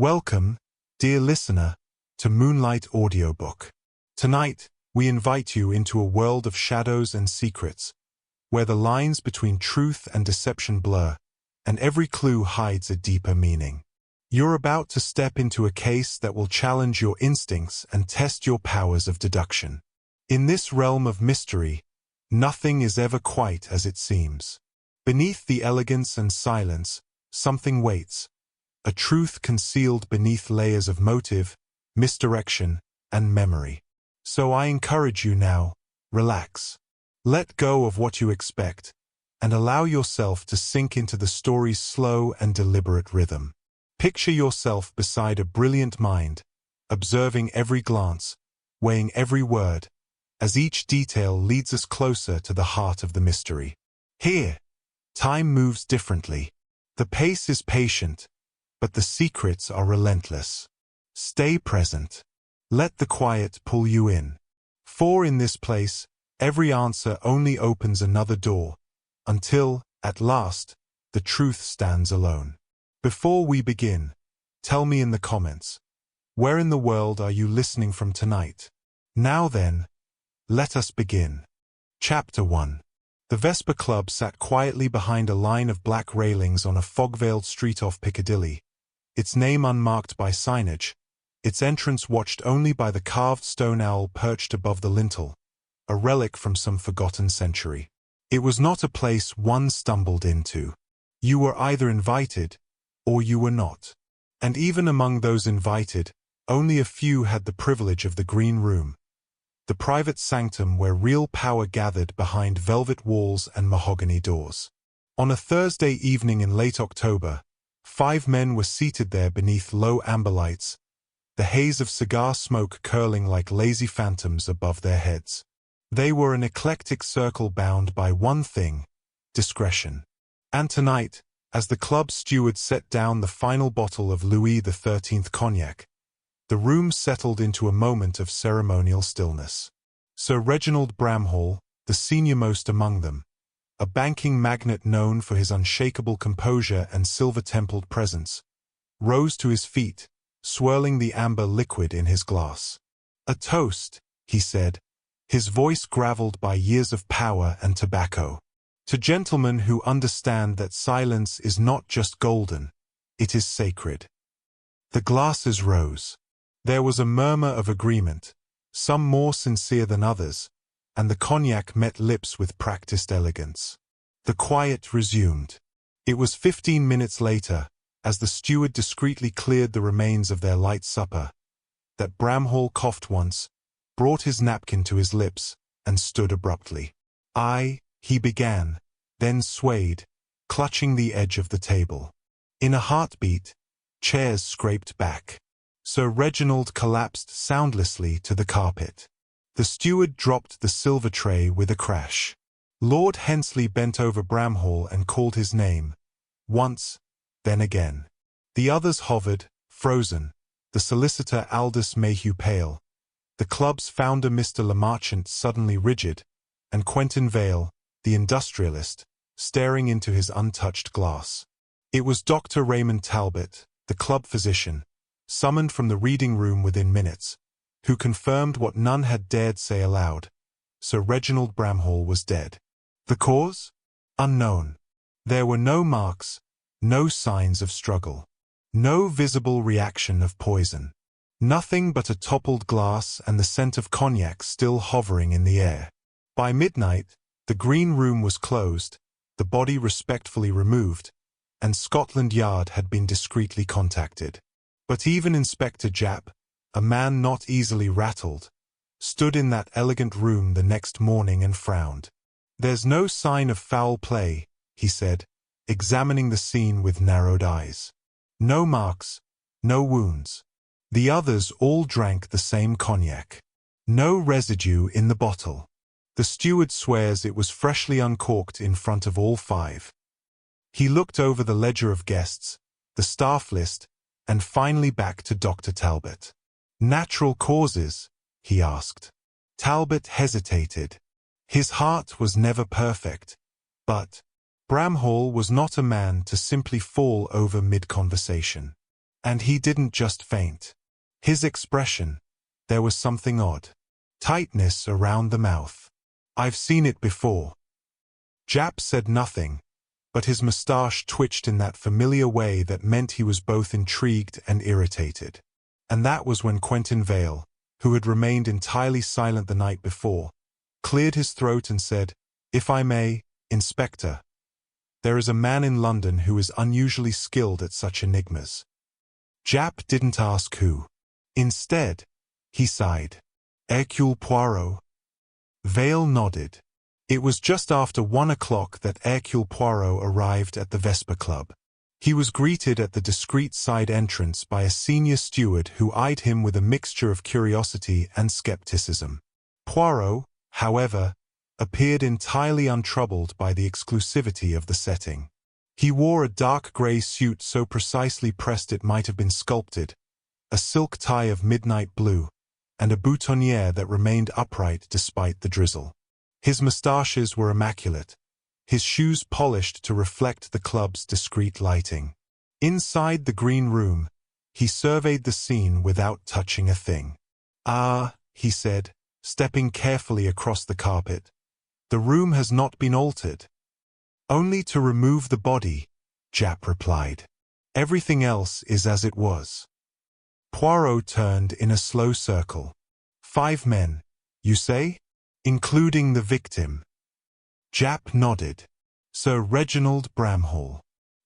Welcome, dear listener, to Moonlight Audiobook. Tonight, we invite you into a world of shadows and secrets, where the lines between truth and deception blur, and every clue hides a deeper meaning. You're about to step into a case that will challenge your instincts and test your powers of deduction. In this realm of mystery, nothing is ever quite as it seems. Beneath the elegance and silence, something waits. A truth concealed beneath layers of motive, misdirection, and memory. So I encourage you now, relax. Let go of what you expect, and allow yourself to sink into the story's slow and deliberate rhythm. Picture yourself beside a brilliant mind, observing every glance, weighing every word, as each detail leads us closer to the heart of the mystery. Here, time moves differently. The pace is patient, but the secrets are relentless. Stay present. Let the quiet pull you in. For in this place, every answer only opens another door, until, at last, the truth stands alone. Before we begin, tell me in the comments, where in the world are you listening from tonight? Now then, let us begin. Chapter 1. The Vesper Club sat quietly behind a line of black railings on a fog-veiled street off Piccadilly, its name unmarked by signage, its entrance watched only by the carved stone owl perched above the lintel, a relic from some forgotten century. It was not a place one stumbled into. You were either invited, or you were not. And even among those invited, only a few had the privilege of the Green Room, the private sanctum where real power gathered behind velvet walls and mahogany doors. On a Thursday evening in late October, 5 men were seated there beneath low amber lights, the haze of cigar smoke curling like lazy phantoms above their heads. They were an eclectic circle bound by one thing: discretion. And tonight, as the club steward set down the final bottle of Louis XIII cognac, the room settled into a moment of ceremonial stillness. Sir Reginald Bramhall, the senior-most among them, a banking magnate known for his unshakable composure and silver-templed presence, rose to his feet, swirling the amber liquid in his glass. "A toast," he said, his voice gravelled by years of power and tobacco. "To gentlemen who understand that silence is not just golden, it is sacred." The glasses rose. There was a murmur of agreement, some more sincere than others, and the cognac met lips with practiced elegance. The quiet resumed. It was 15 minutes later, as the steward discreetly cleared the remains of their light supper, that Bramhall coughed once, brought his napkin to his lips, and stood abruptly. He began, then swayed, clutching the edge of the table. In a heartbeat, chairs scraped back. Sir Reginald collapsed soundlessly to the carpet. The steward dropped the silver tray with a crash. Lord Hensley bent over Bramhall and called his name, once, then again. The others hovered, frozen, the solicitor Aldous Mayhew pale, the club's founder Mr. Lemarchant suddenly rigid, and Quentin Vale, the industrialist, staring into his untouched glass. It was Dr. Raymond Talbot, the club physician, summoned from the reading room within minutes, who confirmed what none had dared say aloud: Sir Reginald Bramhall was dead. The cause? Unknown. There were no marks, no signs of struggle, no visible reaction of poison. Nothing but a toppled glass and the scent of cognac still hovering in the air. By midnight, the Green Room was closed, the body respectfully removed, and Scotland Yard had been discreetly contacted. But even Inspector Japp, a man not easily rattled, stood in that elegant room the next morning and frowned. "There's no sign of foul play," he said, examining the scene with narrowed eyes. "No marks, no wounds. The others all drank the same cognac. No residue in the bottle. The steward swears it was freshly uncorked in front of all 5. He looked over the ledger of guests, the staff list, and finally back to Dr. Talbot. "Natural causes?" he asked. Talbot hesitated. His heart was never perfect, but Bramhall was not a man to simply fall over mid-conversation. And he didn't just faint. His expression, there was something odd. Tightness around the mouth. "I've seen it before." Jap said nothing, but his mustache twitched in that familiar way that meant he was both intrigued and irritated. And that was when Quentin Vale, who had remained entirely silent the night before, cleared his throat and said, "If I may, Inspector, there is a man in London who is unusually skilled at such enigmas." Jap didn't ask who. Instead, he sighed. "Hercule Poirot." Vale nodded. It was just after 1 o'clock that Hercule Poirot arrived at the Vesper Club. He was greeted at the discreet side entrance by a senior steward who eyed him with a mixture of curiosity and skepticism. Poirot, however, appeared entirely untroubled by the exclusivity of the setting. He wore a dark grey suit so precisely pressed it might have been sculpted, a silk tie of midnight blue, and a boutonniere that remained upright despite the drizzle. His moustaches were immaculate, his shoes polished to reflect the club's discreet lighting. Inside the green room, he surveyed the scene without touching a thing. "Ah," he said, stepping carefully across the carpet, "the room has not been altered." "Only to remove the body," Jap replied. "Everything else is as it was." Poirot turned in a slow circle. "5 men, you say? Including the victim?" Jap nodded. "Sir Reginald Bramhall.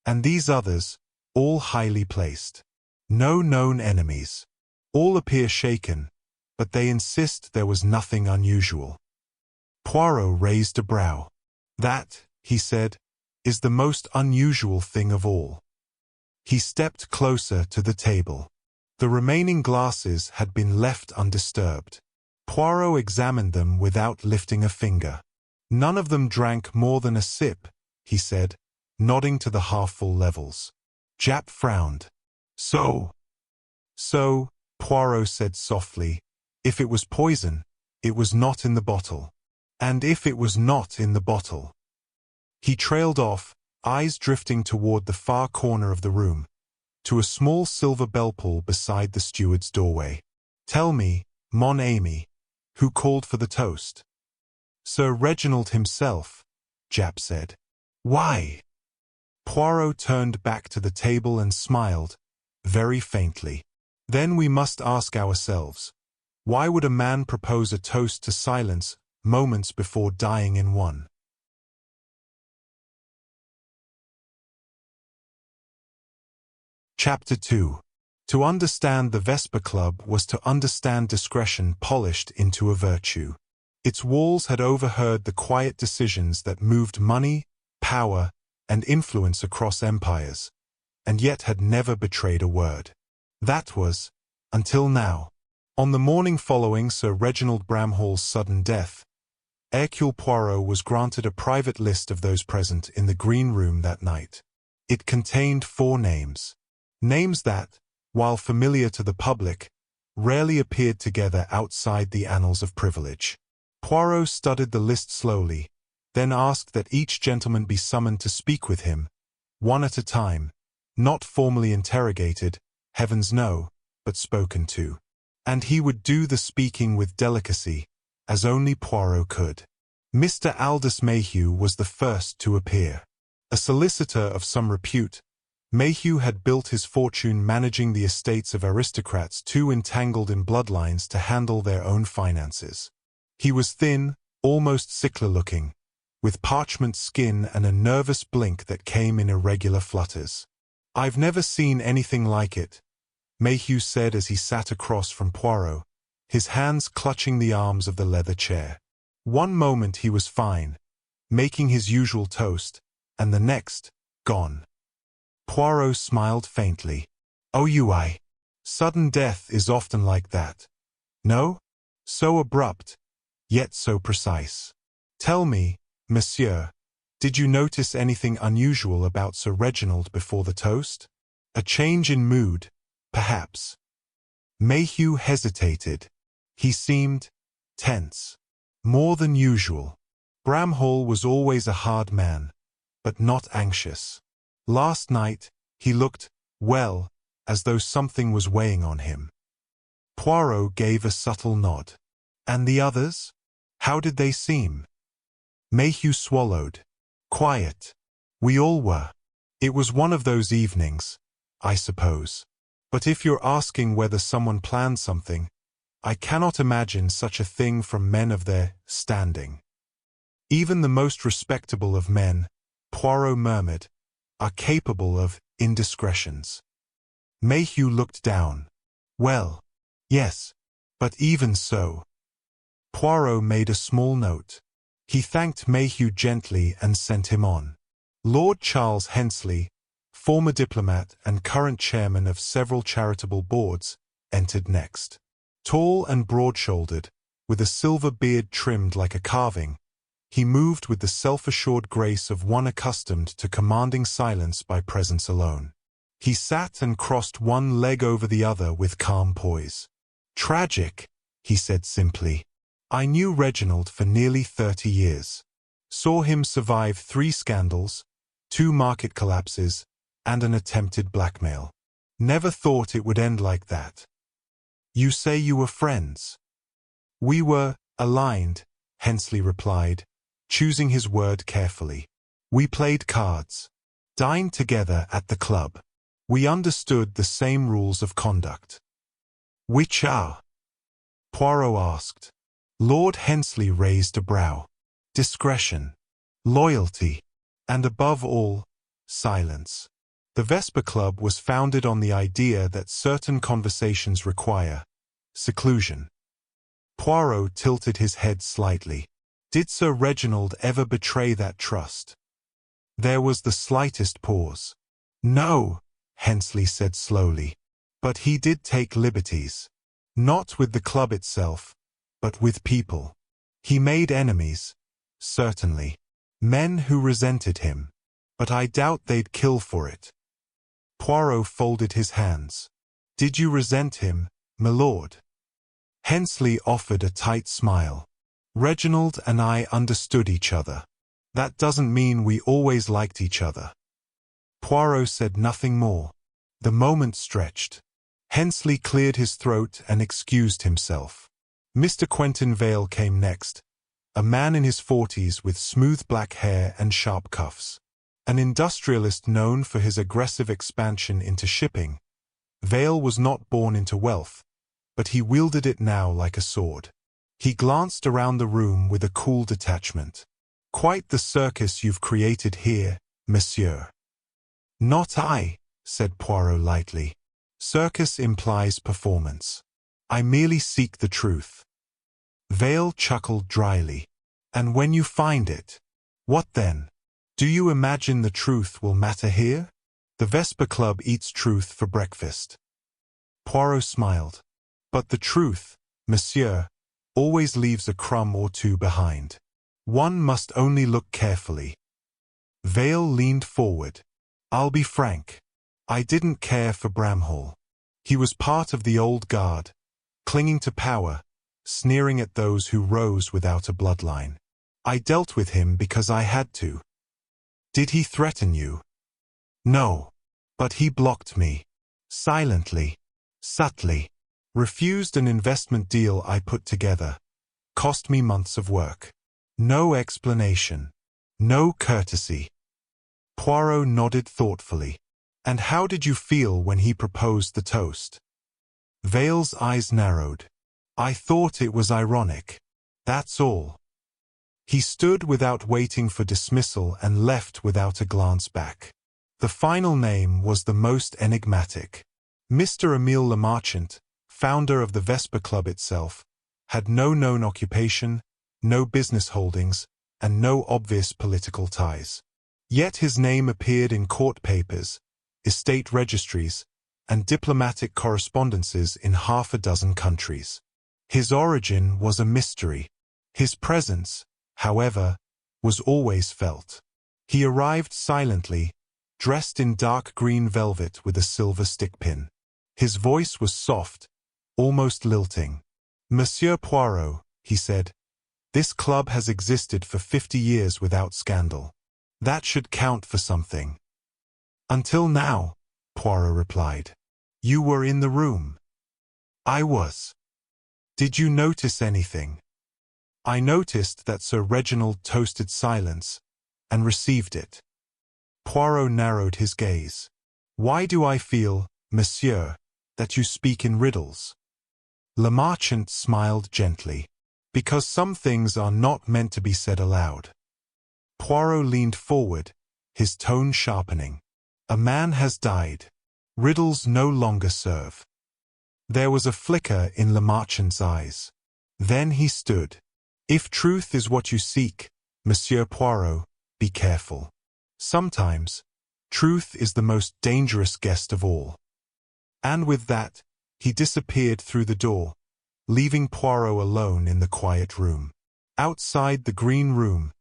And these others, all highly placed. No known enemies. All appear shaken, but they insist there was nothing unusual." Poirot raised a brow. "That," he said, "is the most unusual thing of all." He stepped closer to the table. The remaining glasses had been left undisturbed. Poirot examined them without lifting a finger. "None of them drank more than a sip," he said, nodding to the half-full levels. Jap frowned. So, Poirot said softly, "if it was poison, it was not in the bottle. And if it was not in the bottle—" He trailed off, eyes drifting toward the far corner of the room, to a small silver bell-pull beside the steward's doorway. "Tell me, mon ami, who called for the toast?" "Sir Reginald himself," Jap said. "Why?" Poirot turned back to the table and smiled, very faintly. "Then we must ask ourselves, why would a man propose a toast to silence moments before dying in one?" Chapter 2. To understand the Vesper Club was to understand discretion polished into a virtue. Its walls had overheard the quiet decisions that moved money, power, and influence across empires, and yet had never betrayed a word. That was, until now. On the morning following Sir Reginald Bramhall's sudden death, Hercule Poirot was granted a private list of those present in the green room that night. It contained 4 names. Names that, while familiar to the public, rarely appeared together outside the annals of privilege. Poirot studied the list slowly, then asked that each gentleman be summoned to speak with him, one at a time, not formally interrogated, heavens no, but spoken to. And he would do the speaking with delicacy, as only Poirot could. Mr. Aldous Mayhew was the first to appear. A solicitor of some repute, Mayhew had built his fortune managing the estates of aristocrats too entangled in bloodlines to handle their own finances. He was thin, almost sickly-looking, with parchment skin and a nervous blink that came in irregular flutters. "I've never seen anything like it," Mayhew said as he sat across from Poirot, his hands clutching the arms of the leather chair. One moment he was fine, making his usual toast, and the next, gone. Poirot smiled faintly. "Oh, sudden death is often like that. No? So abrupt, yet so precise. Tell me, monsieur, did you notice anything unusual about Sir Reginald before the toast? A change in mood, perhaps?" Mayhew hesitated. He seemed tense. More than usual. Bramhall was always a hard man, but not anxious. Last night, he looked, well, as though something was weighing on him. Poirot gave a subtle nod. And the others? How did they seem? Mayhew swallowed. Quiet. We all were. It was one of those evenings, I suppose. But if you're asking whether someone planned something, I cannot imagine such a thing from men of their standing. Even the most respectable of men, Poirot murmured, are capable of indiscretions. Mayhew looked down. Well, yes, but even so. Poirot made a small note. He thanked Mayhew gently and sent him on. Lord Charles Hensley, former diplomat and current chairman of several charitable boards, entered next. Tall and broad-shouldered, with a silver beard trimmed like a carving, he moved with the self-assured grace of one accustomed to commanding silence by presence alone. He sat and crossed one leg over the other with calm poise. Tragic, he said simply. I knew Reginald for nearly 30 years. Saw him survive 3 scandals, 2 market collapses, and an attempted blackmail. Never thought it would end like that. You say you were friends? We were aligned, Hensley replied, choosing his word carefully. We played cards. Dined together at the club. We understood the same rules of conduct. Which are? Poirot asked. Lord Hensley raised a brow. Discretion, loyalty, and above all, silence. The Vesper Club was founded on the idea that certain conversations require seclusion. Poirot tilted his head slightly. Did Sir Reginald ever betray that trust? There was the slightest pause. No, Hensley said slowly. But he did take liberties. Not with the club itself, but with people. He made enemies, certainly. Men who resented him. But I doubt they'd kill for it. Poirot folded his hands. Did you resent him, my lord? Hensley offered a tight smile. Reginald and I understood each other. That doesn't mean we always liked each other. Poirot said nothing more. The moment stretched. Hensley cleared his throat and excused himself. Mr. Quentin Vale came next, a man in his 40s with smooth black hair and sharp cuffs. An industrialist known for his aggressive expansion into shipping, Vale was not born into wealth, but he wielded it now like a sword. He glanced around the room with a cool detachment. Quite the circus you've created here, monsieur. Not I, said Poirot lightly. Circus implies performance. I merely seek the truth. Vale chuckled dryly. And when you find it, what then? Do you imagine the truth will matter here? The Vesper Club eats truth for breakfast. Poirot smiled. But the truth, monsieur, always leaves a crumb or two behind. One must only look carefully. Vale leaned forward. I'll be frank. I didn't care for Bramhall. He was part of the old guard, clinging to power, sneering at those who rose without a bloodline. I dealt with him because I had to. Did he threaten you? No. But he blocked me. Silently. Subtly. Refused an investment deal I put together. Cost me months of work. No explanation. No courtesy. Poirot nodded thoughtfully. And how did you feel when he proposed the toast? Vale's eyes narrowed. I thought it was ironic. That's all. He stood without waiting for dismissal and left without a glance back. The final name was the most enigmatic. Mr. Emile Lemarchant, founder of the Vesper Club itself, had no known occupation, no business holdings, and no obvious political ties. Yet his name appeared in court papers, estate registries, and diplomatic correspondences in 6 countries. His origin was a mystery. His presence, however, was always felt. He arrived silently, dressed in dark green velvet with a silver stickpin. His voice was soft, almost lilting. Monsieur Poirot, he said, this club has existed for 50 years without scandal. That should count for something. Until now, Poirot replied. You were in the room. I was. Did you notice anything? I noticed that Sir Reginald toasted silence, and received it. Poirot narrowed his gaze. Why do I feel, monsieur, that you speak in riddles? Le Marchant smiled gently. Because some things are not meant to be said aloud. Poirot leaned forward, his tone sharpening. A man has died. Riddles no longer serve. There was a flicker in Le Marchant's eyes. Then he stood. If truth is what you seek, Monsieur Poirot, be careful. Sometimes, truth is the most dangerous guest of all. And with that, he disappeared through the door, leaving Poirot alone in the quiet room. Outside the green room,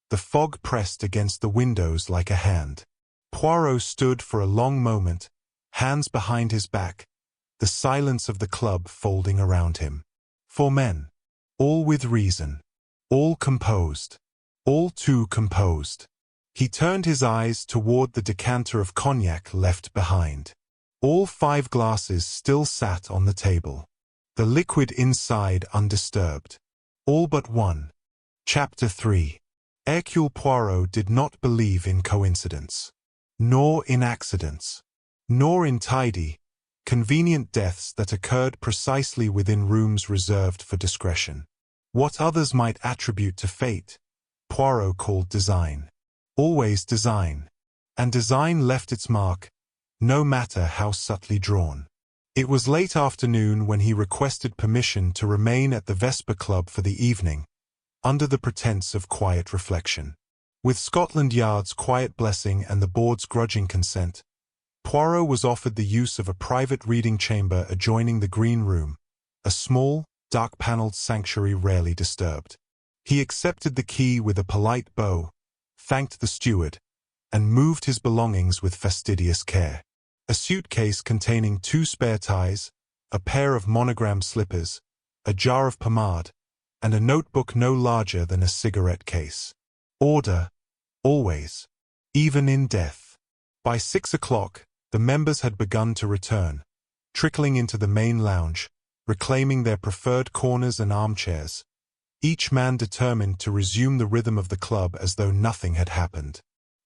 the fog pressed against the windows like a hand. Poirot stood for a long moment, hands behind his back, the silence of the club folding around him. 4 men, all with reason, all composed, all too composed. He turned his eyes toward the decanter of cognac left behind. All 5 glasses still sat on the table, the liquid inside undisturbed. All but one. Chapter 3. Hercule Poirot did not believe in coincidence, nor in accidents, nor in tidy, convenient deaths that occurred precisely within rooms reserved for discretion. What others might attribute to fate, Poirot called design. Always design. And design left its mark, no matter how subtly drawn. It was late afternoon when he requested permission to remain at the Vesper Club for the evening, under the pretense of quiet reflection. With Scotland Yard's quiet blessing and the board's grudging consent, Poirot was offered the use of a private reading chamber adjoining the green room, a small, dark-paneled sanctuary rarely disturbed. He accepted the key with a polite bow, thanked the steward, and moved his belongings with fastidious care. A suitcase containing 2 spare ties, a pair of monogrammed slippers, a jar of pomade, and a notebook no larger than a cigarette case. Order, always, even in death. By 6 o'clock, the members had begun to return, trickling into the main lounge, reclaiming their preferred corners and armchairs, each man determined to resume the rhythm of the club as though nothing had happened.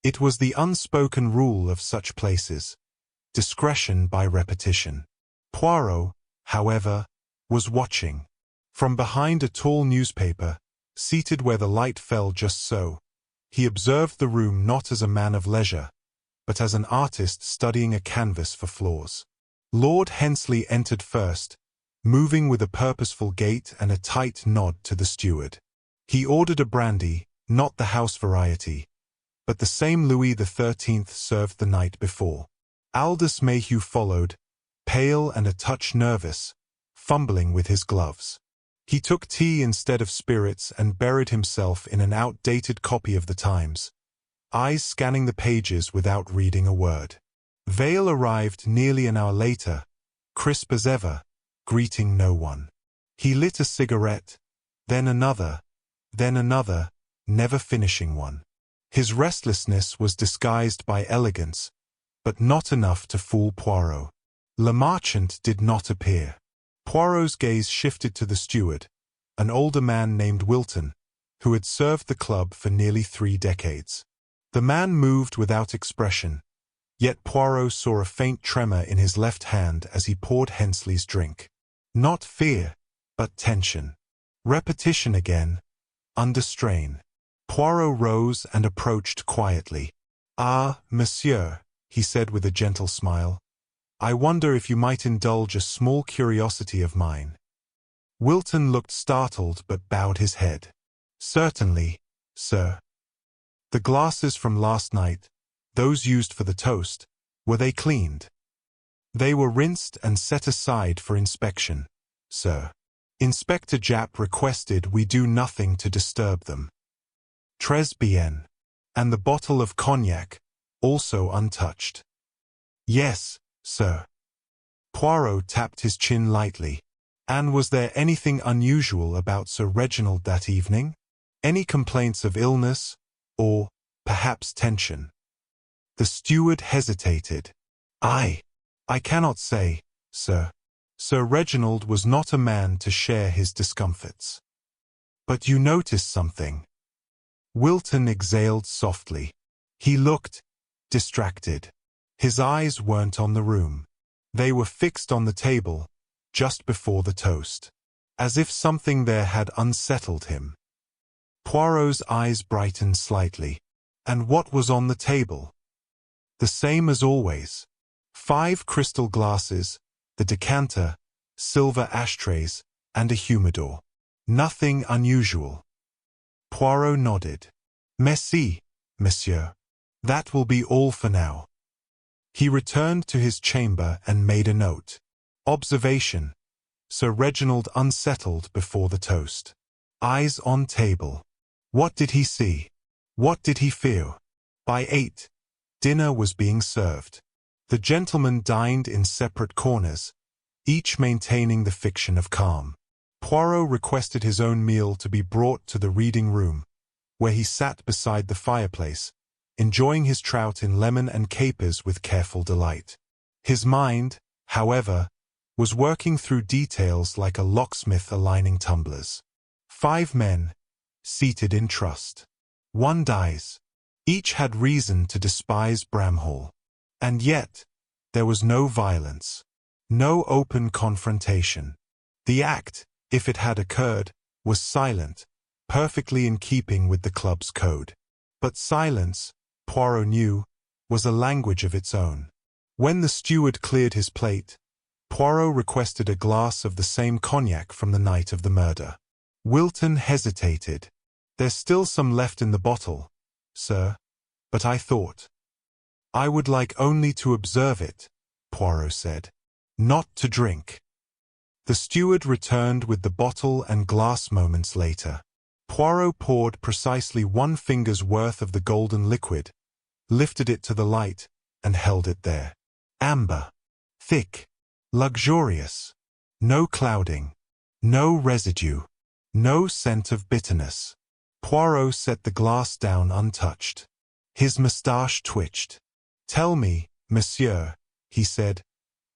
It was the unspoken rule of such places, discretion by repetition. Poirot, however, was watching. From behind a tall newspaper, seated where the light fell just so, he observed the room not as a man of leisure, but as an artist studying a canvas for flaws. Lord Hensley entered first, moving with a purposeful gait and a tight nod to the steward. He ordered a brandy, not the house variety, but the same Louis XIII served the night before. Aldous Mayhew followed, pale and a touch nervous, fumbling with his gloves. He took tea instead of spirits and buried himself in an outdated copy of the Times, eyes scanning the pages without reading a word. VIII arrived nearly an hour later, crisp as ever, greeting no one. He lit a cigarette, then another, never finishing one. His restlessness was disguised by elegance, but not enough to fool Poirot. Le Marchant did not appear. Poirot's gaze shifted to the steward, an older man named Wilton, who had served the club for nearly 3 decades. The man moved without expression, yet Poirot saw a faint tremor in his left hand as he poured Hensley's drink. Not fear, but tension. Repetition again, under strain. Poirot rose and approached quietly. "Ah, monsieur," he said with a gentle smile, "I wonder if you might indulge a small curiosity of mine." Wilton looked startled but bowed his head. "Certainly, sir." "The glasses from last night, those used for the toast, were they cleaned?" "They were rinsed and set aside for inspection, sir. Inspector Japp requested we do nothing to disturb them." "Très bien. And the bottle of cognac, also untouched?" "Yes, sir." Poirot tapped his chin lightly. "And was there anything unusual about Sir Reginald that evening? Any complaints of illness, or, perhaps, tension?" The steward hesitated. I cannot say, sir. Sir Reginald was not a man to share his discomforts. But you noticed something. Wilton exhaled softly. He looked distracted. His eyes weren't on the room. They were fixed on the table, just before the toast, as if something there had unsettled him. Poirot's eyes brightened slightly. And what was on the table? The same as always. 5 crystal glasses, the decanter, silver ashtrays, and a humidor. Nothing unusual. Poirot nodded. Merci, monsieur. That will be all for now. He returned to his chamber and made a note. Observation. Sir Reginald unsettled before the toast. Eyes on table. What did he see? What did he feel? By 8, dinner was being served. The gentlemen dined in separate corners, each maintaining the fiction of calm. Poirot requested his own meal to be brought to the reading room, where he sat beside the fireplace, enjoying his trout in lemon and capers with careful delight. His mind, however, was working through details like a locksmith aligning tumblers. 5 men, seated in trust. 1 dies. Each had reason to despise Bramhall. And yet, there was no violence. No open confrontation. The act, if it had occurred, was silent, perfectly in keeping with the club's code. But silence, Poirot knew, was a language of its own. When the steward cleared his plate, Poirot requested a glass of the same cognac from the night of the murder. Wilton hesitated. There's still some left in the bottle, sir, but I thought. I would like only to observe it, Poirot said. Not to drink. The steward returned with the bottle and glass moments later. Poirot poured precisely 1 finger's worth of the golden liquid, lifted it to the light, and held it there. Amber. Thick. Luxurious. No clouding. No residue. No scent of bitterness. Poirot set the glass down untouched. His moustache twitched. Tell me, monsieur, he said,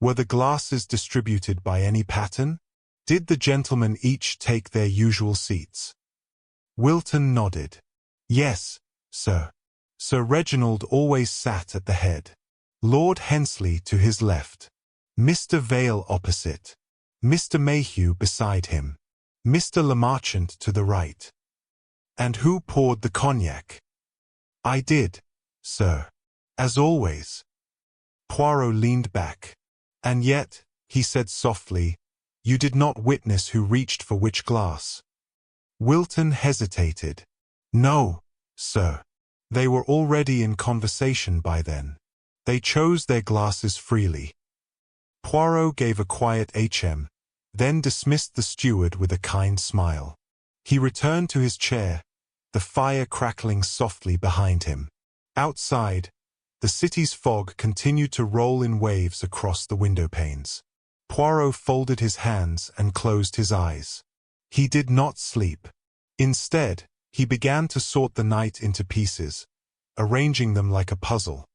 were the glasses distributed by any pattern? Did the gentlemen each take their usual seats? Wilton nodded. Yes, sir. Sir Reginald always sat at the head. Lord Hensley to his left. Mr. Vale opposite. Mr. Mayhew beside him. Mr. Lemarchant to the right. And who poured the cognac? I did, sir. As always. Poirot leaned back. And yet, he said softly, you did not witness who reached for which glass. Wilton hesitated. No, sir. They were already in conversation by then. They chose their glasses freely. Poirot gave a quiet HM, then dismissed the steward with a kind smile. He returned to his chair, the fire crackling softly behind him. Outside, the city's fog continued to roll in waves across the window panes. Poirot folded his hands and closed his eyes. He did not sleep. Instead, he began to sort the night into pieces, arranging them like a puzzle.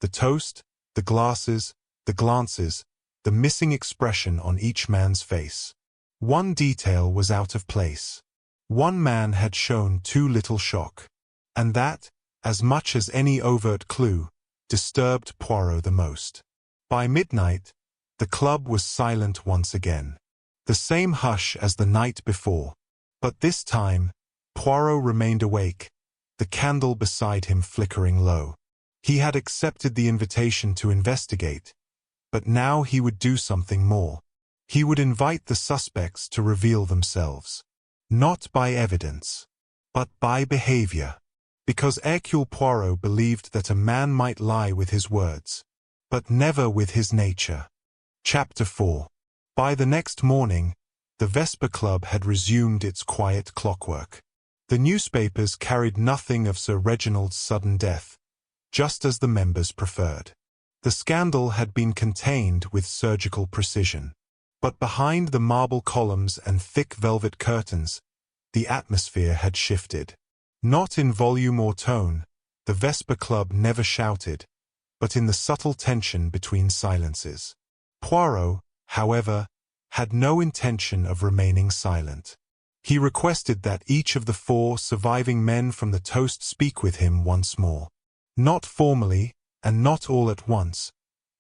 The toast, the glasses, the glances, the missing expression on each man's face. One detail was out of place. One man had shown too little shock. And that, as much as any overt clue, disturbed Poirot the most. By midnight, the club was silent once again. The same hush as the night before. But this time, Poirot remained awake, the candle beside him flickering low. He had accepted the invitation to investigate, but now he would do something more. He would invite the suspects to reveal themselves. Not by evidence, but by behavior. Because Hercule Poirot believed that a man might lie with his words, but never with his nature. Chapter 4. By the next morning, the Vesper Club had resumed its quiet clockwork. The newspapers carried nothing of Sir Reginald's sudden death, just as the members preferred. The scandal had been contained with surgical precision. But behind the marble columns and thick velvet curtains, the atmosphere had shifted. Not in volume or tone, the Vesper Club never shouted, but in the subtle tension between silences. Poirot, however, had no intention of remaining silent. He requested that each of the 4 surviving men from the toast speak with him once more. Not formally, and not all at once,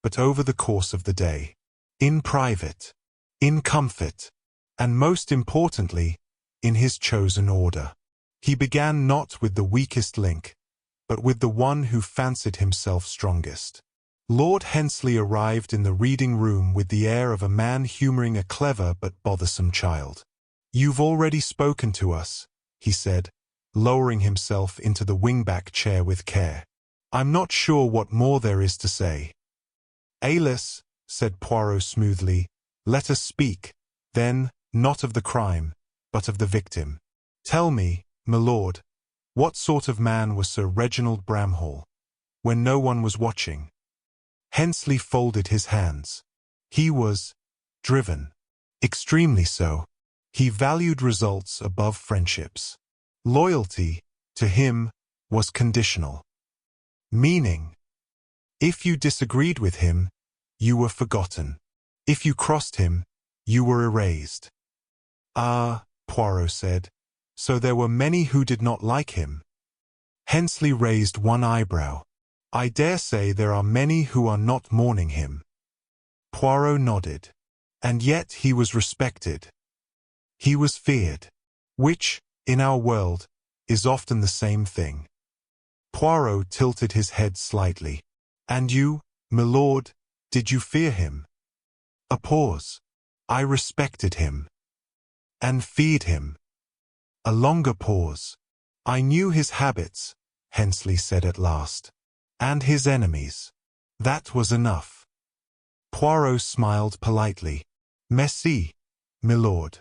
but over the course of the day. In private. In comfort. And most importantly, in his chosen order. He began not with the weakest link, but with the one who fancied himself strongest. Lord Hensley arrived in the reading room with the air of a man humoring a clever but bothersome child. "You've already spoken to us," he said, lowering himself into the wingback chair with care. "I'm not sure what more there is to say." "Alice," said Poirot smoothly, "let us speak, then, not of the crime, but of the victim. Tell me, my lord, what sort of man was Sir Reginald Bramhall, when no one was watching?" Hensley folded his hands. He was driven. Extremely so. He valued results above friendships. Loyalty, to him, was conditional. Meaning, if you disagreed with him, you were forgotten. If you crossed him, you were erased. "Ah," Poirot said, "so there were many who did not like him." Hensley raised one eyebrow. "I dare say there are many who are not mourning him." Poirot nodded. "And yet he was respected. He was feared. Which, in our world, is often the same thing." Poirot tilted his head slightly. "And you, my lord, did you fear him?" A pause. "I respected him. And feared him." A longer pause. "I knew his habits," Hensley said at last. "And his enemies." That was enough. Poirot smiled politely. "Merci, my lord.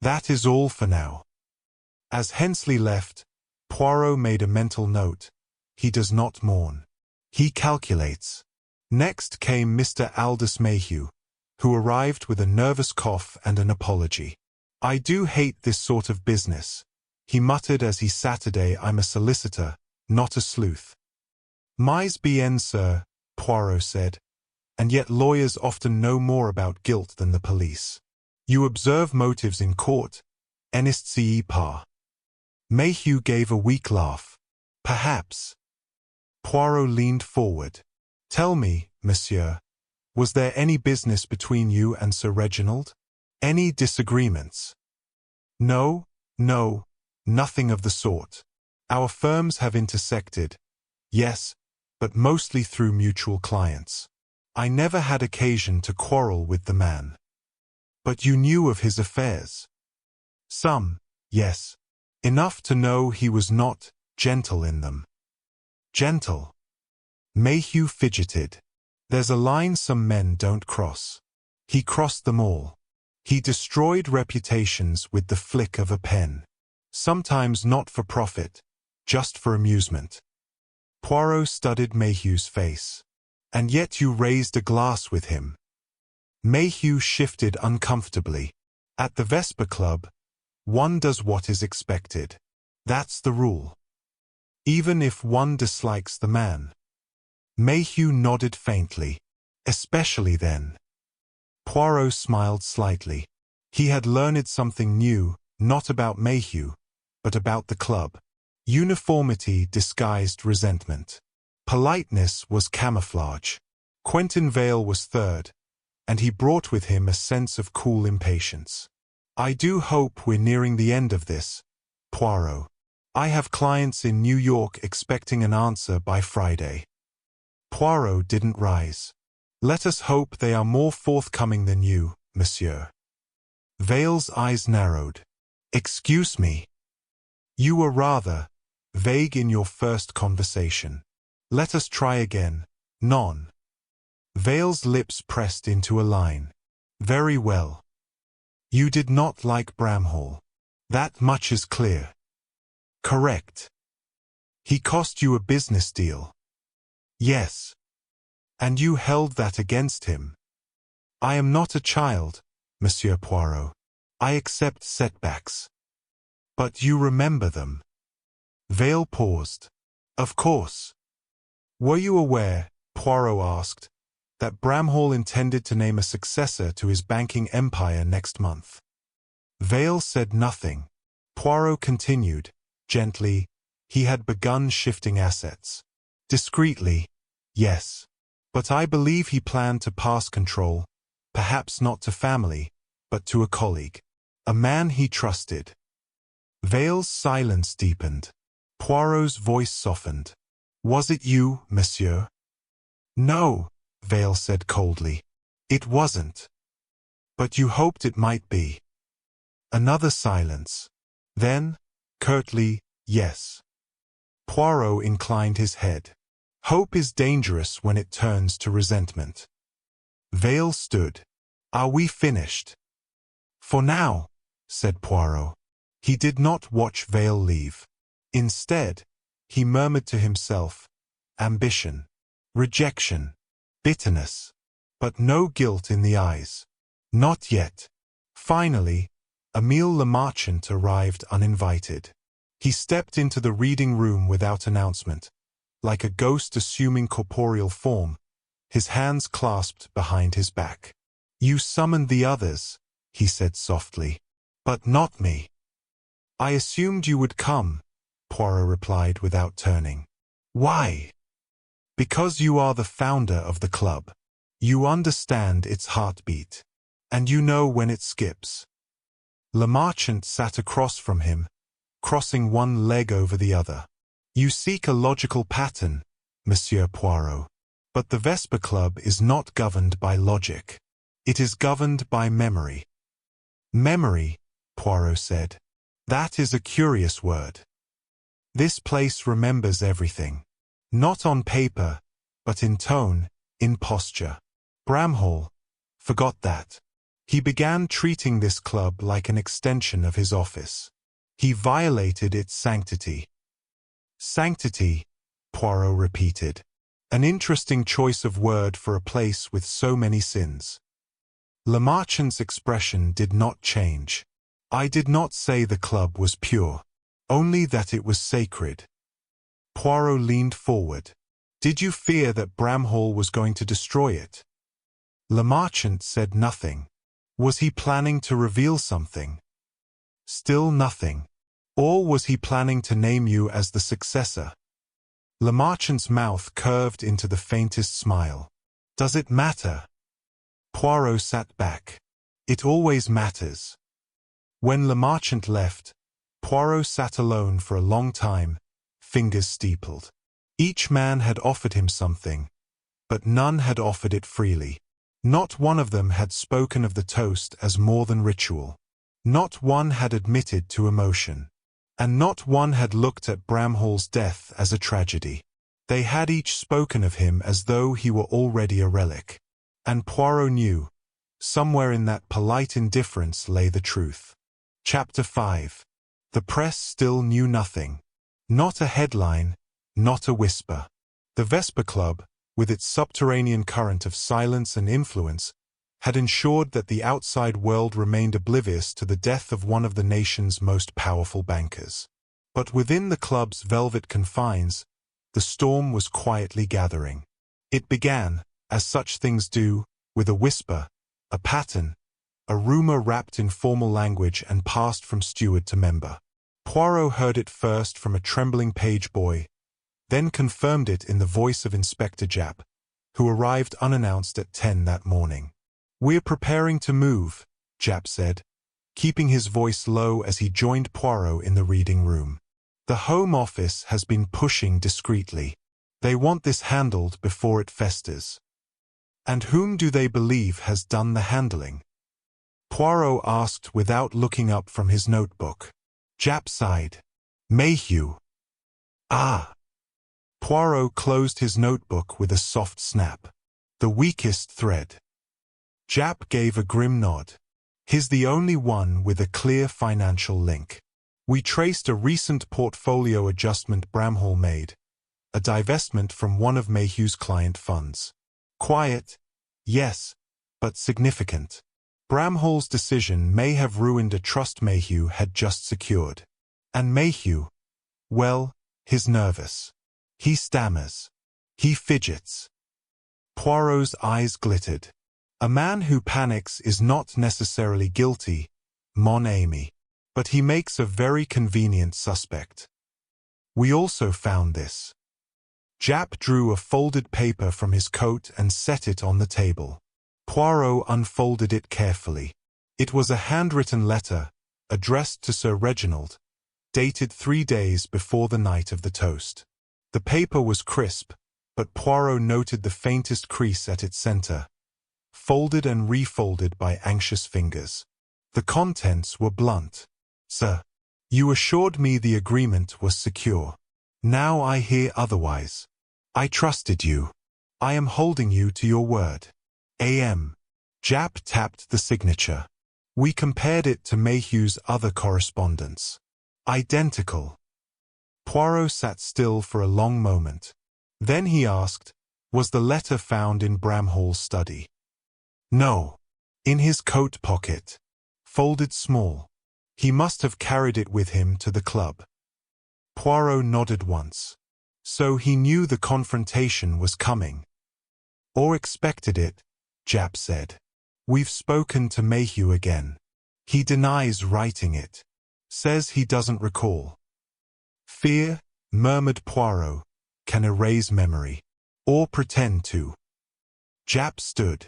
That is all for now." As Hensley left, Poirot made a mental note. He does not mourn. He calculates. Next came Mr. Aldous Mayhew, who arrived with a nervous cough and an apology. "I do hate this sort of business," he muttered as he Saturday. "I'm a solicitor, not a sleuth." "Mais bien, sir," Poirot said, "and yet lawyers often know more about guilt than the police. You observe motives in court, n'est-ce pas?" Mayhew gave a weak laugh. "Perhaps." Poirot leaned forward. "Tell me, monsieur, was there any business between you and Sir Reginald? Any disagreements?" "No, no, nothing of the sort. Our firms have intersected, yes, but mostly through mutual clients. I never had occasion to quarrel with the man." "But you knew of his affairs?" "Some, yes. Enough to know he was not gentle in them." "Gentle?" Mayhew fidgeted. "There's a line some men don't cross. He crossed them all. He destroyed reputations with the flick of a pen. Sometimes not for profit, just for amusement." Poirot studied Mayhew's face. "And yet you raised a glass with him." Mayhew shifted uncomfortably. "At the Vesper Club, one does what is expected. That's the rule. Even if one dislikes the man." Mayhew nodded faintly. "Especially then." Poirot smiled slightly. He had learned something new, not about Mayhew, but about the club. Uniformity disguised resentment. Politeness was camouflage. Quentin Vale was third, and he brought with him a sense of cool impatience. "I do hope we're nearing the end of this, Poirot. I have clients in New York expecting an answer by Friday." Poirot didn't rise. "Let us hope they are more forthcoming than you, monsieur." Vale's eyes narrowed. "Excuse me. You were rather vague in your first conversation. Let us try again, non." Vale's lips pressed into a line. "Very well. You did not like Bramhall. That much is clear." "Correct." "He cost you a business deal." "Yes." "And you held that against him." "I am not a child, Monsieur Poirot. I accept setbacks." "But you remember them." Vale paused. "Of course." "Were you aware," Poirot asked, that Bramhall intended to name a successor to his banking empire next month. VIII said nothing. Poirot continued, gently. He had begun shifting assets. Discreetly, yes. But I believe he planned to pass control, perhaps not to family, but to a colleague. A man he trusted. VIII's silence deepened. Poirot's voice softened. Was it you, monsieur? No, VIII said coldly. It wasn't. But you hoped it might be. Another silence. Then, curtly, yes. Poirot inclined his head. Hope is dangerous when it turns to resentment. VIII stood. Are we finished? For now, said Poirot. He did not watch VIII leave. Instead, he murmured to himself, ambition, rejection, bitterness, but no guilt in the eyes. Not yet. Finally, Émile le Marchant arrived uninvited. He stepped into the reading room without announcement, like a ghost assuming corporeal form, his hands clasped behind his back. You summoned the others, he said softly, but not me. I assumed you would come, Poirot replied without turning. Why? Because you are the founder of the club. You understand its heartbeat. And you know when it skips. Le Marchant sat across from him, crossing one leg over the other. You seek a logical pattern, Monsieur Poirot. But the Vesper Club is not governed by logic. It is governed by memory. Memory, Poirot said. That is a curious word. This place remembers everything. Not on paper, but in tone, in posture. Bramhall forgot that. He began treating this club like an extension of his office. He violated its sanctity. Sanctity, Poirot repeated. An interesting choice of word for a place with so many sins. Le Marchant's expression did not change. I did not say the club was pure, only that it was sacred. Poirot leaned forward. Did you fear that Bramhall was going to destroy it? Le Marchant said nothing. Was he planning to reveal something? Still nothing. Or was he planning to name you as the successor? Le Marchant's mouth curved into the faintest smile. Does it matter? Poirot sat back. It always matters. When Le Marchant left, Poirot sat alone for a long time, fingers steepled. Each man had offered him something, but none had offered it freely. Not one of them had spoken of the toast as more than ritual. Not one had admitted to emotion. And not one had looked at Bramhall's death as a tragedy. They had each spoken of him as though he were already a relic. And Poirot knew, somewhere in that polite indifference lay the truth. Chapter 5. The press still knew nothing. Not a headline, not a whisper. The Vesper Club, with its subterranean current of silence and influence, had ensured that the outside world remained oblivious to the death of one of the nation's most powerful bankers. But within the club's velvet confines, the storm was quietly gathering. It began, as such things do, with a whisper, a pattern, a rumor wrapped in formal language and passed from steward to member. Poirot heard it first from a trembling page boy, then confirmed it in the voice of Inspector Japp, who arrived unannounced at 10 that morning. We're preparing to move, Japp said, keeping his voice low as he joined Poirot in the reading room. The Home Office has been pushing discreetly. They want this handled before it festers. And whom do they believe has done the handling? Poirot asked without looking up from his notebook. Japp sighed. Mayhew. Ah. Poirot closed his notebook with a soft snap. The weakest thread. Japp gave a grim nod. He's the only one with a clear financial link. We traced a recent portfolio adjustment Bramhall made, a divestment from one of Mayhew's client funds. Quiet, yes, but significant. Bramhall's decision may have ruined a trust Mayhew had just secured. And Mayhew, well, he's nervous. He stammers. He fidgets. Poirot's eyes glittered. A man who panics is not necessarily guilty, mon ami. But he makes a very convenient suspect. We also found this. Japp drew a folded paper from his coat and set it on the table. Poirot unfolded it carefully. It was a handwritten letter, addressed to Sir Reginald, dated 3 days before the night of the toast. The paper was crisp, but Poirot noted the faintest crease at its center, folded and refolded by anxious fingers. The contents were blunt. Sir, you assured me the agreement was secure. Now I hear otherwise. I trusted you. I am holding you to your word. A.M. Japp tapped the signature. We compared it to Mayhew's other correspondence. Identical. Poirot sat still for a long moment. Then he asked, was the letter found in Bramhall's study? No. In his coat pocket. Folded small. He must have carried it with him to the club. Poirot nodded once. So he knew the confrontation was coming. Or expected it, Japp said. We've spoken to Mayhew again. He denies writing it. Says he doesn't recall. Fear, murmured Poirot, can erase memory. Or pretend to. Japp stood.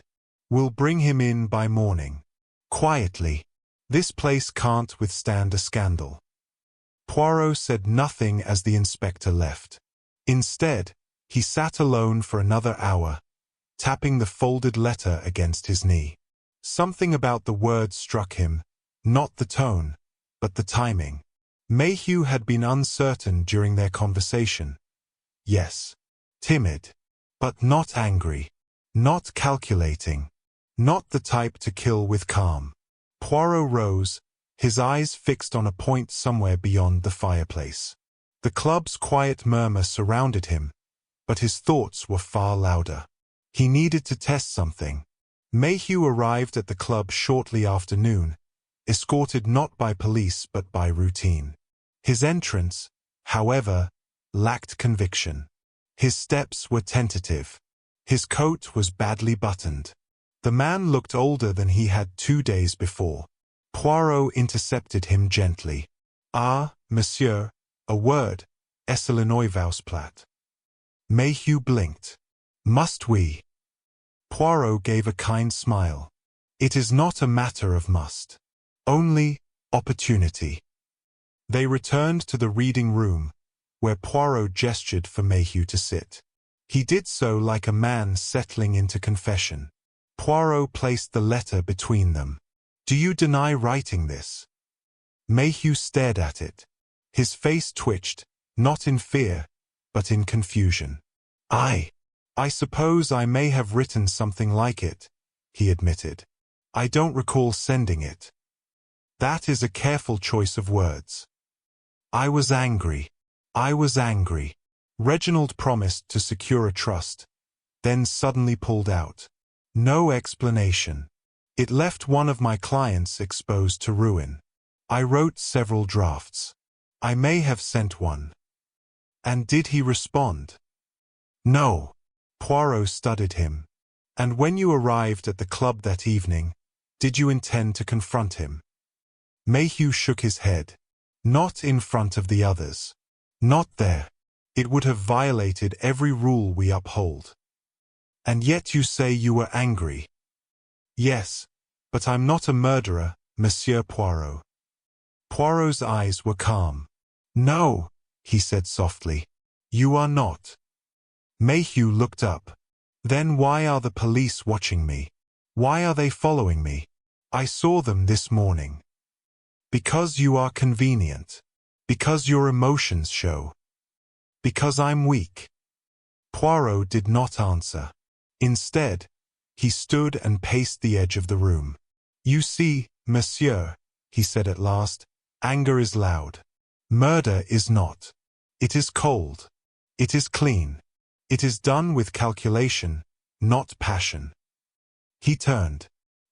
We'll bring him in by morning. Quietly. This place can't withstand a scandal. Poirot said nothing as the inspector left. Instead, he sat alone for another hour, tapping the folded letter against his knee. Something about the words struck him, not the tone, but the timing. Mayhew had been uncertain during their conversation. Yes, timid, but not angry, not calculating, not the type to kill with calm. Poirot rose, his eyes fixed on a point somewhere beyond the fireplace. The club's quiet murmur surrounded him, but his thoughts were far louder. He needed to test something. Mayhew arrived at the club shortly after noon, escorted not by police but by routine. His entrance, however, lacked conviction. His steps were tentative. His coat was badly buttoned. The man looked older than he had 2 days before. Poirot intercepted him gently. Ah, monsieur, a word, est le Neuvausplatt. Mayhew blinked. Must we? Poirot gave a kind smile. It is not a matter of must. Only opportunity. They returned to the reading room, where Poirot gestured for Mayhew to sit. He did so like a man settling into confession. Poirot placed the letter between them. Do you deny writing this? Mayhew stared at it. His face twitched, not in fear, but in confusion. I suppose I may have written something like it, he admitted. I don't recall sending it. That is a careful choice of words. I was angry. Reginald promised to secure a trust, then suddenly pulled out. No explanation. It left one of my clients exposed to ruin. I wrote several drafts. I may have sent one. And did he respond? No. Poirot studied him. And when you arrived at the club that evening, did you intend to confront him? Mayhew shook his head. Not in front of the others. Not there. It would have violated every rule we uphold. And yet you say you were angry. Yes, but I'm not a murderer, Monsieur Poirot. Poirot's eyes were calm. No, he said softly. You are not. Mayhew looked up. Then why are the police watching me? Why are they following me? I saw them this morning. Because you are convenient. Because your emotions show. Because I'm weak. Poirot did not answer. Instead, he stood and paced the edge of the room. You see, monsieur, he said at last, anger is loud. Murder is not. It is cold. It is clean. It is done with calculation, not passion. He turned.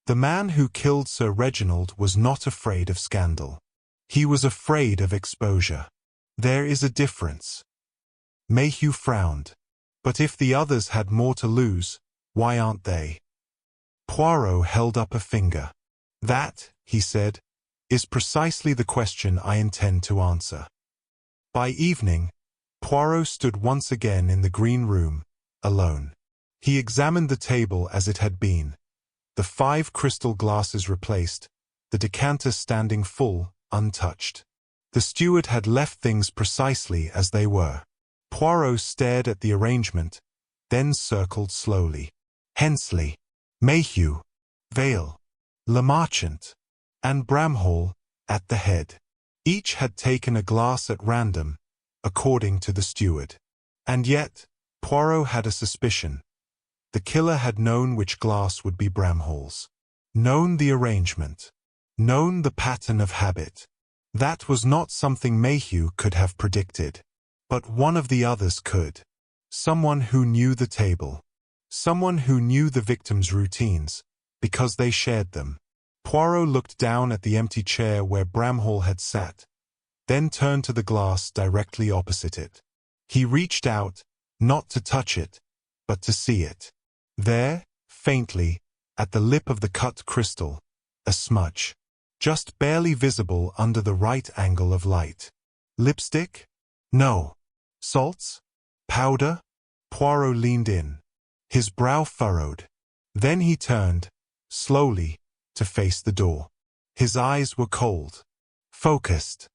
The man who killed Sir Reginald was not afraid of scandal. He was afraid of exposure. There is a difference. Mayhew frowned. But if the others had more to lose, Why aren't they? Poirot held up a finger. That, he said, is precisely the question I intend to answer. By evening, Poirot stood once again in the green room, alone. He examined the table as it had been, the 5 crystal glasses replaced, the decanter standing full, untouched. The steward had left things precisely as they were. Poirot stared at the arrangement, then circled slowly. Hensley, Mayhew, Vale, Lemarchant, and Bramhall at the head. Each had taken a glass at random, according to the steward. And yet, Poirot had a suspicion. The killer had known which glass would be Bramhall's. Known the arrangement. Known the pattern of habit. That was not something Mayhew could have predicted. But one of the others could. Someone who knew the table. Someone who knew the victim's routines, because they shared them. Poirot looked down at the empty chair where Bramhall had sat, then turned to the glass directly opposite it. He reached out, not to touch it, but to see it. There, faintly, at the lip of the cut crystal, a smudge. Just barely visible under the right angle of light. Lipstick? No. Salts? Powder? Poirot leaned in. His brow furrowed. Then he turned, slowly, to face the door. His eyes were cold. Focused.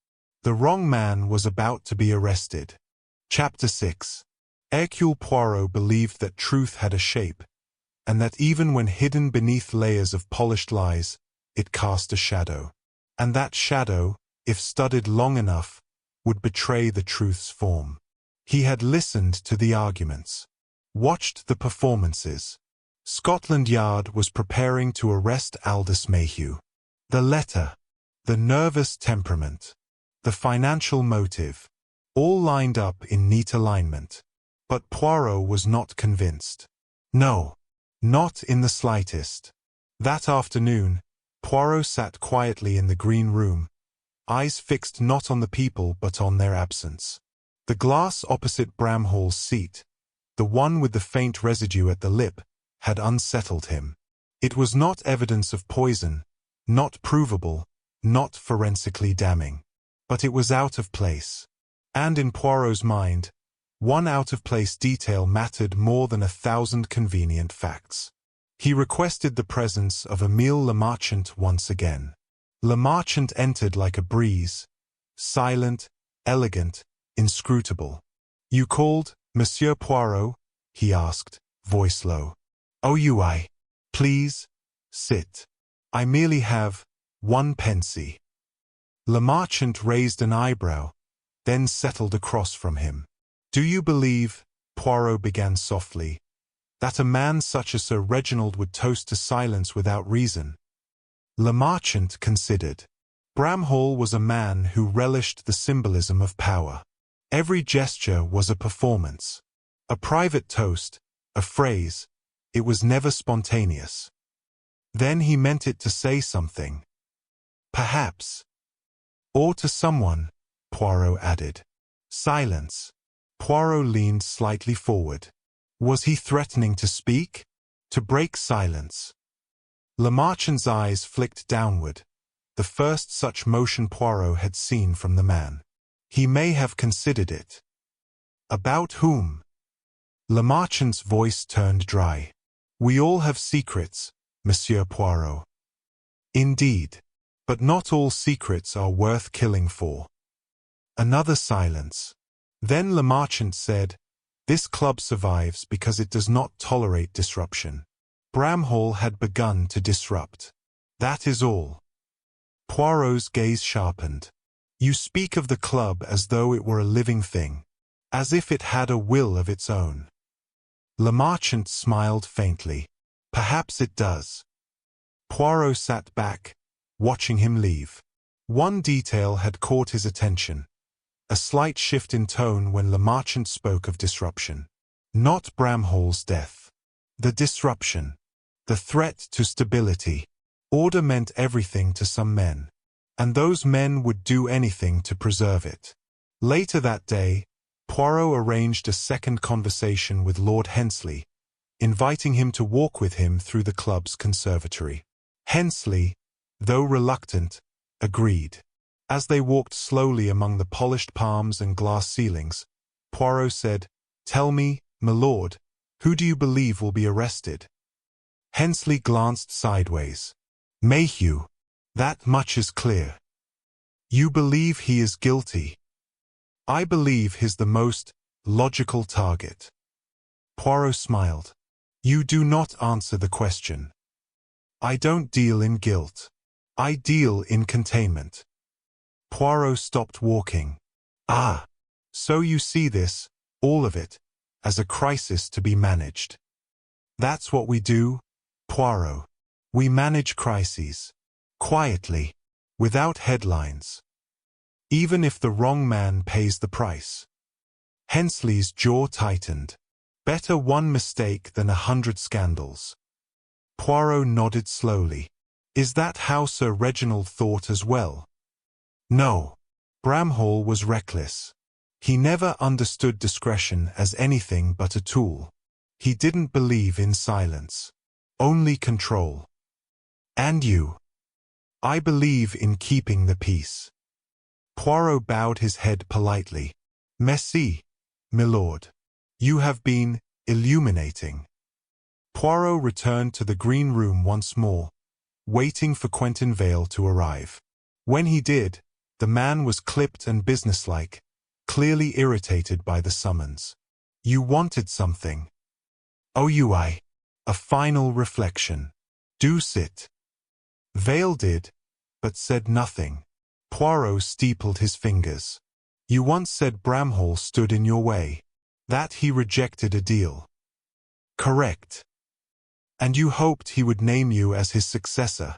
The wrong man was about to be arrested. Chapter 6. Hercule Poirot believed that truth had a shape, and that even when hidden beneath layers of polished lies, it cast a shadow. And that shadow, if studied long enough, would betray the truth's form. He had listened to the arguments. Watched the performances. Scotland Yard was preparing to arrest Aldous Mayhew. The letter, the nervous temperament, the financial motive, all lined up in neat alignment. But Poirot was not convinced. No, not in the slightest. That afternoon, Poirot sat quietly in the green room, eyes fixed not on the people but on their absence. The glass opposite Bramhall's seat, the one with the faint residue at the lip, had unsettled him. It was not evidence of poison, not provable, not forensically damning. But it was out of place. And in Poirot's mind, one out-of-place detail mattered more than 1,000 convenient facts. He requested the presence of Emile Lemarchant once again. Lemarchant entered like a breeze, silent, elegant, inscrutable. "You called, Monsieur Poirot?" he asked, voice low. "Oh, please, sit. I merely have 1 pensy. Lemarchant raised an eyebrow, then settled across from him. "Do you believe," Poirot began softly, "that a man such as Sir Reginald would toast to silence without reason?" Lemarchant considered. Bramhall was a man who relished the symbolism of power. Every gesture was a performance. A private toast, a phrase, it was never spontaneous. Then he meant it to say something. Perhaps. Or to someone, Poirot added. Silence. Poirot leaned slightly forward. Was he threatening to speak? To break silence? Lemarchant's eyes flicked downward, the first such motion Poirot had seen from the man. He may have considered it. About whom? Lemarchant's voice turned dry. We all have secrets, Monsieur Poirot. Indeed. But not all secrets are worth killing for. Another silence. Then Lemarchant said, "This club survives because it does not tolerate disruption. Bramhall had begun to disrupt. That is all." Poirot's gaze sharpened. "You speak of the club as though it were a living thing, as if it had a will of its own." Lemarchant smiled faintly. "Perhaps it does." Poirot sat back, watching him leave. One detail had caught his attention. A slight shift in tone when Lemarchant spoke of disruption. Not Bramhall's death. The disruption. The threat to stability. Order meant everything to some men. And those men would do anything to preserve it. Later that day, Poirot arranged a second conversation with Lord Hensley, inviting him to walk with him through the club's conservatory. Hensley, though reluctant, agreed. As they walked slowly among the polished palms and glass ceilings, Poirot said, "Tell me, my lord, who do you believe will be arrested?" Hensley glanced sideways. "Mayhew. That much is clear." "You believe he is guilty?" "I believe he's the most logical target." Poirot smiled. "You do not answer the question." "I don't deal in guilt. I deal in containment." Poirot stopped walking. "Ah, so you see this, all of it, as a crisis to be managed." "That's what we do, Poirot. We manage crises. Quietly. Without headlines. Even if the wrong man pays the price." Hensley's jaw tightened. "Better one mistake than 100 scandals." Poirot nodded slowly. "Is that how Sir Reginald thought as well?" "No. Bramhall was reckless. He never understood discretion as anything but a tool. He didn't believe in silence. Only control." "And you?" "I believe in keeping the peace." Poirot bowed his head politely. "Merci, milord. You have been illuminating." Poirot returned to the green room once more, waiting for Quentin Vale to arrive. When he did, the man was clipped and businesslike, clearly irritated by the summons. "You wanted something." "Oh, I. A final reflection. Do sit." Vale did, but said nothing. Poirot steepled his fingers. "You once said Bramhall stood in your way. That he rejected a deal." "Correct." "And you hoped he would name you as his successor."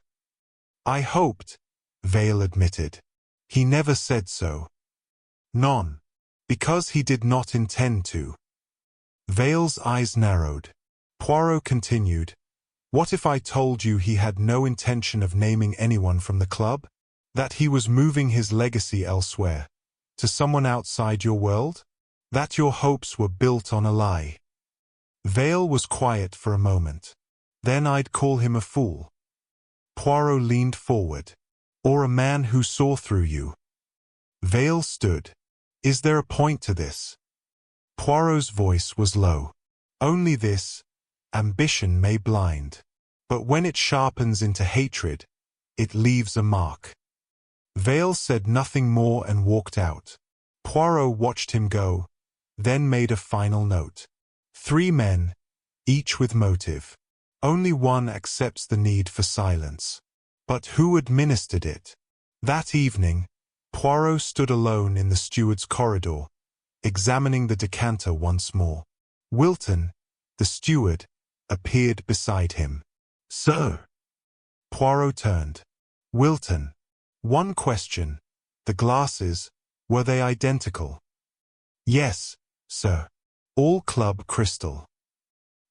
"I hoped," Vale admitted. "He never said so." "None. Because he did not intend to." Vale's eyes narrowed. Poirot continued, "What if I told you he had no intention of naming anyone from the club? That he was moving his legacy elsewhere, to someone outside your world? That your hopes were built on a lie?" Vale was quiet for a moment. "Then I'd call him a fool." Poirot leaned forward. "Or a man who saw through you." Vale stood. "Is there a point to this?" Poirot's voice was low. "Only this: ambition may blind. But when it sharpens into hatred, it leaves a mark." Vale said nothing more and walked out. Poirot watched him go, then made a final note. 3 men, each with motive. Only one accepts the need for silence. But who administered it? That evening, Poirot stood alone in the steward's corridor, examining the decanter once more. Wilton, the steward, appeared beside him. "Sir." Poirot turned. "Wilton. One question. The glasses, were they identical?" "Yes, sir. All club crystal."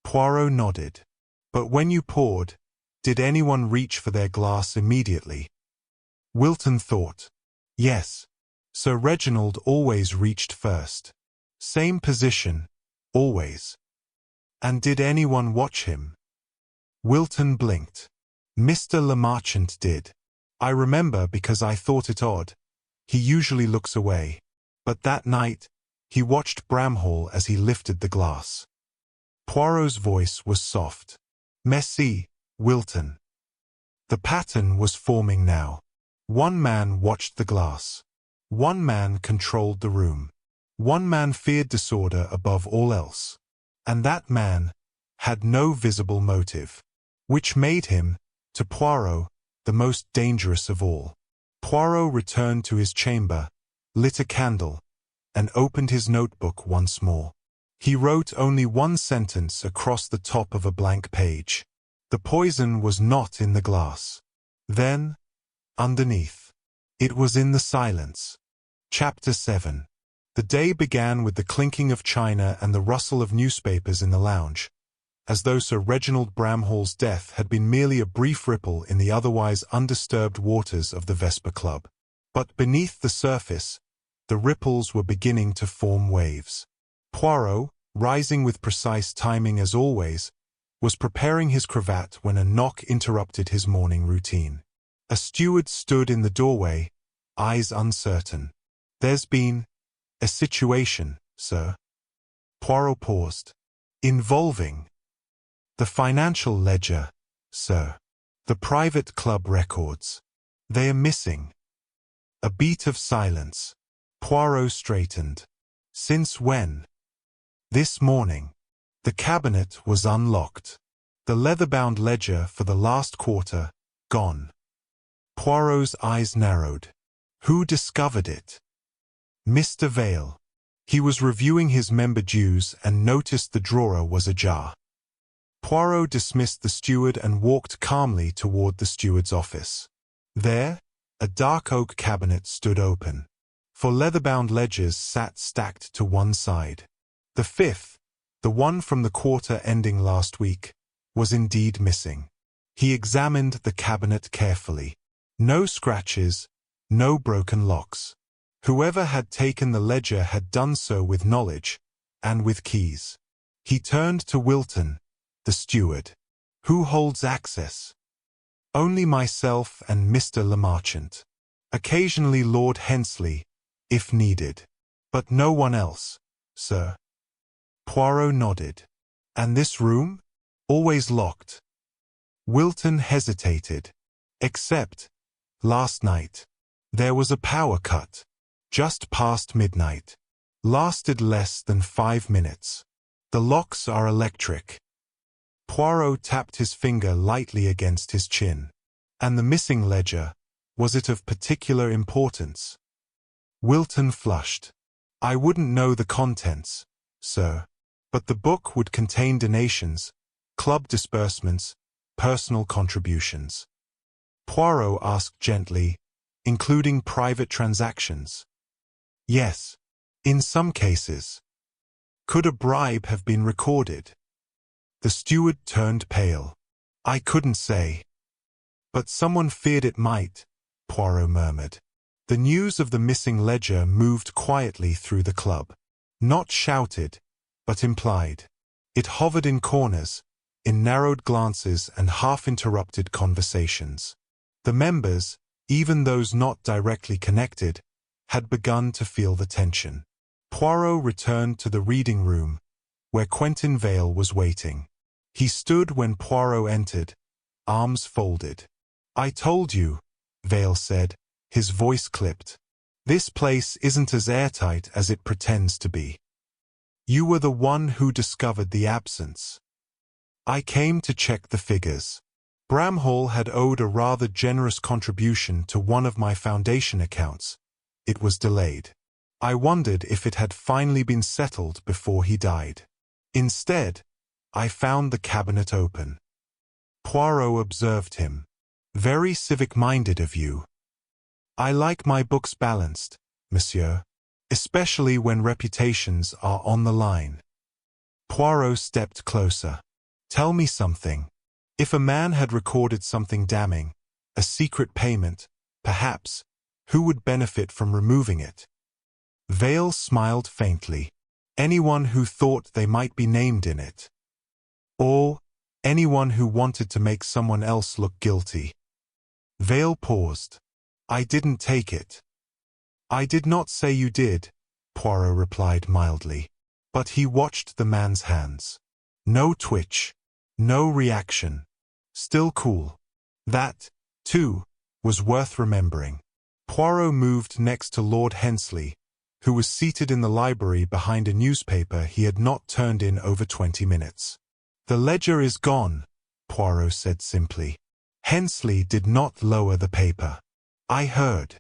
Poirot nodded. "But when you poured, did anyone reach for their glass immediately?" Wilton thought. "Yes. Sir Reginald always reached first. Same position, always." "And did anyone watch him?" Wilton blinked. "Mr. Lemarchant did. I remember because I thought it odd. He usually looks away. But that night, he watched Bramhall as he lifted the glass." Poirot's voice was soft. "Merci, Wilton." The pattern was forming now. One man watched the glass. One man controlled the room. One man feared disorder above all else. And that man had no visible motive. Which made him, to Poirot, the most dangerous of all. Poirot returned to his chamber, lit a candle, and opened his notebook once more. He wrote only one sentence across the top of a blank page. The poison was not in the glass. Then, underneath, it was in the silence. Chapter 7. The day began with the clinking of china and the rustle of newspapers in the lounge, as though Sir Reginald Bramhall's death had been merely a brief ripple in the otherwise undisturbed waters of the Vesper Club. But beneath the surface, the ripples were beginning to form waves. Poirot, rising with precise timing as always, was preparing his cravat when a knock interrupted his morning routine. A steward stood in the doorway, eyes uncertain. "There's been a situation, sir." Poirot paused. "Involving the financial ledger, sir. The private club records. They are missing." A beat of silence. Poirot straightened. "Since when?" "This morning." The cabinet was unlocked. The leather-bound ledger for the last quarter, gone. Poirot's eyes narrowed. "Who discovered it?" "Mr. VIII. He was reviewing his member dues and noticed the drawer was ajar." Poirot dismissed the steward and walked calmly toward the steward's office. There, a dark oak cabinet stood open. Four leather-bound ledgers sat stacked to one side. The fifth, the one from the quarter ending last week, was indeed missing. He examined the cabinet carefully. No scratches, no broken locks. Whoever had taken the ledger had done so with knowledge, and with keys. He turned to Wilton, the steward. "Who holds access?" "Only myself and Mr. Lemarchant. Occasionally Lord Hensley, if needed. But no one else, sir." Poirot nodded. "And this room? Always locked?" Wilton hesitated. "Except last night. There was a power cut. Just past midnight. Lasted less than 5 minutes. The locks are electric." Poirot tapped his finger lightly against his chin. "And the missing ledger, was it of particular importance?" Wilton flushed. "I wouldn't know the contents, sir. But the book would contain donations, club disbursements, personal contributions." Poirot asked gently, "Including private transactions?" "Yes. In some cases." "Could a bribe have been recorded?" The steward turned pale. "I couldn't say." "But someone feared it might," Poirot murmured. The news of the missing ledger moved quietly through the club. Not shouted, but implied. It hovered in corners, in narrowed glances and half-interrupted conversations. The members, even those not directly connected, had begun to feel the tension. Poirot returned to the reading room, where Quentin Vale was waiting. He stood when Poirot entered, arms folded. "I told you," Vale said, his voice clipped. "This place isn't as airtight as it pretends to be. You were the one who discovered the absence." "I came to check the figures. Bramhall had owed a rather generous contribution to one of my foundation accounts. It was delayed. I wondered if it had finally been settled before he died. Instead, I found the cabinet open." Poirot observed him. "Very civic-minded of you." "I like my books balanced, monsieur, especially when reputations are on the line." Poirot stepped closer. "Tell me something. If a man had recorded something damning, a secret payment, perhaps, who would benefit from removing it?" Vale smiled faintly. "Anyone who thought they might be named in it. Or anyone who wanted to make someone else look guilty." Vale paused. "I didn't take it." "I did not say you did," Poirot replied mildly. But he watched the man's hands. No twitch. No reaction. Still cool. That, too, was worth remembering. Poirot moved next to Lord Hensley, who was seated in the library behind a newspaper he had not turned in over 20 minutes. "The ledger is gone," Poirot said simply. Hensley did not lower the paper. "I heard.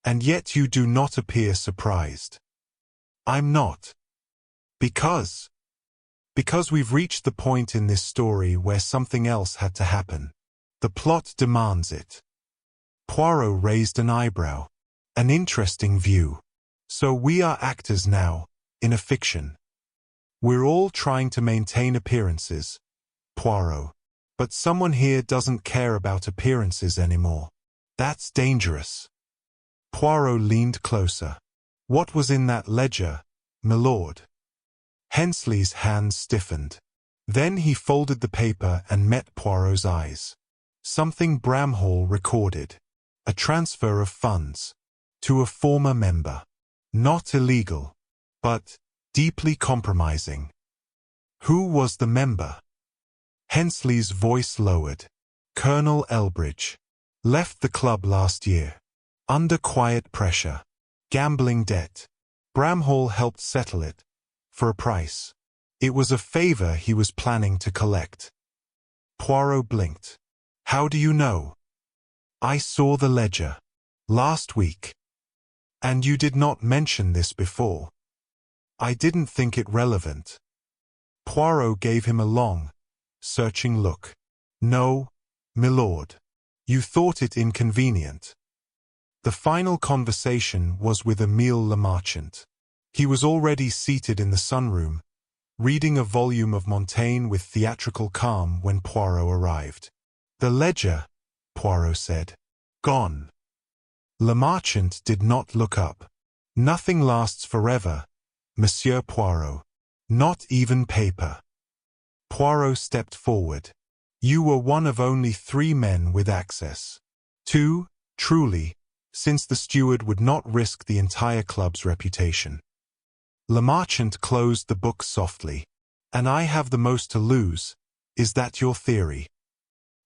And yet you do not appear surprised." "I'm not. Because we've reached the point in this story where something else had to happen. The plot demands it." Poirot raised an eyebrow. "An interesting view. So we are actors now, in a fiction. We're all trying to maintain appearances, Poirot. But someone here doesn't care about appearances anymore. That's dangerous." Poirot leaned closer. "What was in that ledger, milord?" Hensley's hands stiffened. Then he folded the paper and met Poirot's eyes. Something Bramhall recorded. A transfer of funds. To a former member. Not illegal, but deeply compromising. Who was the member? Hensley's voice lowered. Colonel Elbridge. Left the club last year. Under quiet pressure. Gambling debt. Bramhall helped settle it. For a price. It was a favor he was planning to collect. Poirot blinked. How do you know? I saw the ledger. Last week. And you did not mention this before. I didn't think it relevant. Poirot gave him a long, searching look. No, milord. You thought it inconvenient. The final conversation was with Émile Lemarchant. He was already seated in the sunroom, reading a volume of Montaigne with theatrical calm when Poirot arrived. The ledger, Poirot said. Gone. Lemarchant did not look up. Nothing lasts forever, Monsieur Poirot. Not even paper. Poirot stepped forward. You were one of only 3 men with access. 2, truly, since the steward would not risk the entire club's reputation. Lemarchant closed the book softly. And I have the most to lose. Is that your theory?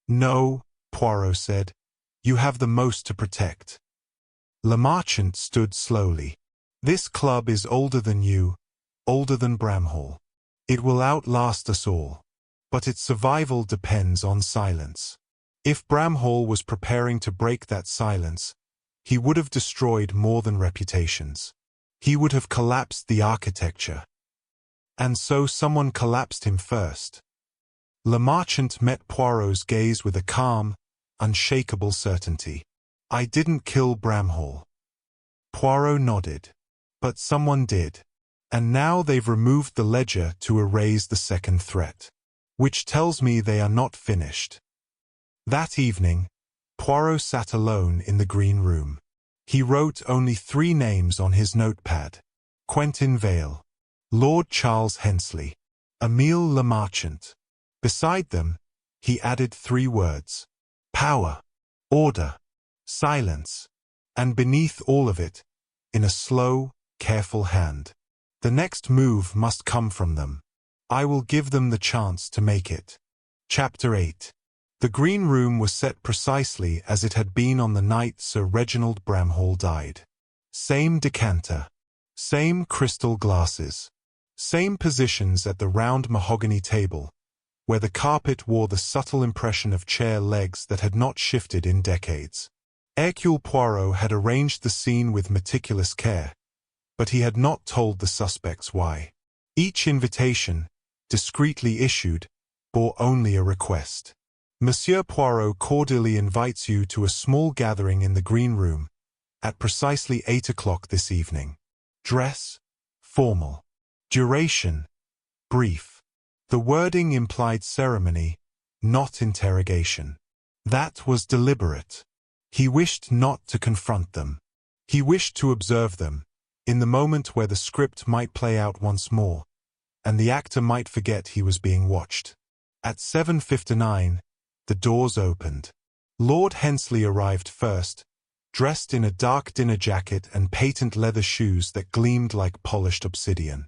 No, Poirot said. You have the most to protect. Lemarchant stood slowly. This club is older than you, older than Bramhall. It will outlast us all. But its survival depends on silence. If Bramhall was preparing to break that silence, he would have destroyed more than reputations. He would have collapsed the architecture. And so someone collapsed him first. Lemarchant met Poirot's gaze with a calm, unshakable certainty. I didn't kill Bramhall. Poirot nodded. But someone did. And now they've removed the ledger to erase the second threat. Which tells me they are not finished. That evening, Poirot sat alone in the green room. He wrote only 3 names on his notepad. Quentin Vale. Lord Charles Hensley. Émile Lemarchant. Beside them, he added 3 words. Power. Order. Silence. And beneath all of it, in a slow, careful hand. The next move must come from them. I will give them the chance to make it. Chapter 8. The green room was set precisely as it had been on the night Sir Reginald Bramhall died. Same decanter. Same crystal glasses. Same positions at the round mahogany table, where the carpet wore the subtle impression of chair legs that had not shifted in decades. Hercule Poirot had arranged the scene with meticulous care, but he had not told the suspects why. Each invitation, discreetly issued, bore only a request. Monsieur Poirot cordially invites you to a small gathering in the green room, at precisely 8 o'clock this evening. Dress, formal. Duration, brief. The wording implied ceremony, not interrogation. That was deliberate. He wished not to confront them. He wished to observe them, in the moment where the script might play out once more, and the actor might forget he was being watched. At 7:59, the doors opened. Lord Hensley arrived first, dressed in a dark dinner jacket and patent leather shoes that gleamed like polished obsidian.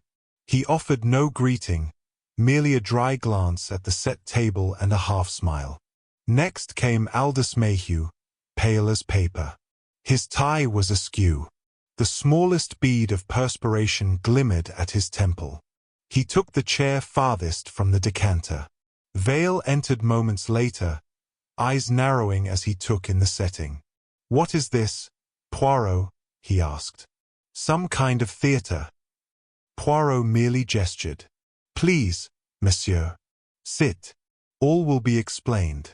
He offered no greeting, merely a dry glance at the set table and a half-smile. Next came Aldous Mayhew, pale as paper. His tie was askew. The smallest bead of perspiration glimmered at his temple. He took the chair farthest from the decanter. Vale entered moments later, eyes narrowing as he took in the setting. What is this, Poirot? He asked. Some kind of theatre. Poirot merely gestured. Please, monsieur. Sit. All will be explained.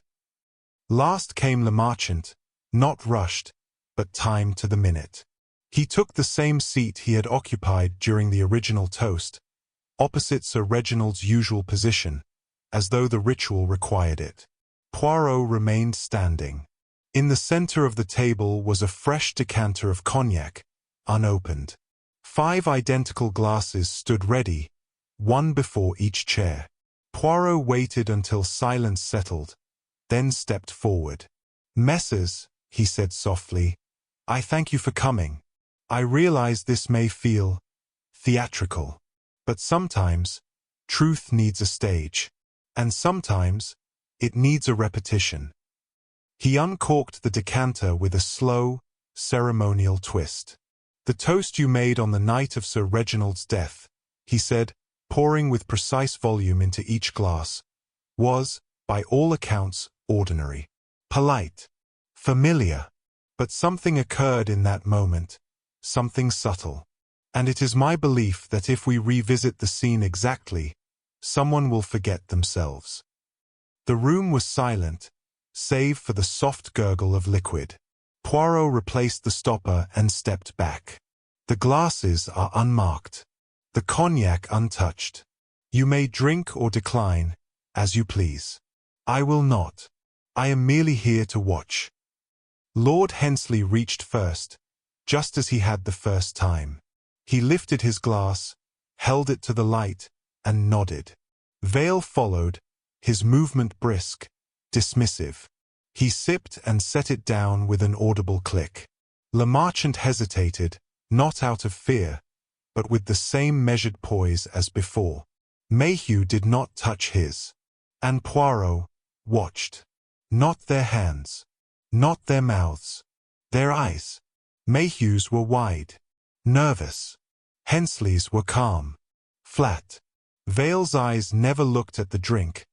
Last came Lemarchant, not rushed, but timed to the minute. He took the same seat he had occupied during the original toast, opposite Sir Reginald's usual position, as though the ritual required it. Poirot remained standing. In the center of the table was a fresh decanter of cognac, unopened. 5 identical glasses stood ready, one before each chair. Poirot waited until silence settled, then stepped forward. "Messrs," he said softly, "I thank you for coming. I realize this may feel theatrical, but sometimes truth needs a stage, and sometimes it needs a repetition." He uncorked the decanter with a slow, ceremonial twist. "The toast you made on the night of Sir Reginald's death," he said, pouring with precise volume into each glass, "was, by all accounts, ordinary, polite, familiar. But something occurred in that moment, something subtle. And it is my belief that if we revisit the scene exactly, someone will forget themselves." The room was silent, save for the soft gurgle of liquid. Poirot replaced the stopper and stepped back. "The glasses are unmarked, the cognac untouched. You may drink or decline, as you please. I will not. I am merely here to watch." Lord Hensley reached first, just as he had the first time. He lifted his glass, held it to the light, and nodded. VIII followed, his movement brisk, dismissive. He sipped and set it down with an audible click. Le Marchant hesitated, not out of fear, but with the same measured poise as before. Mayhew did not touch his. And Poirot watched. Not their hands. Not their mouths. Their eyes. Mayhew's were wide. Nervous. Hensley's were calm. Flat. VIII's eyes never looked at the drink,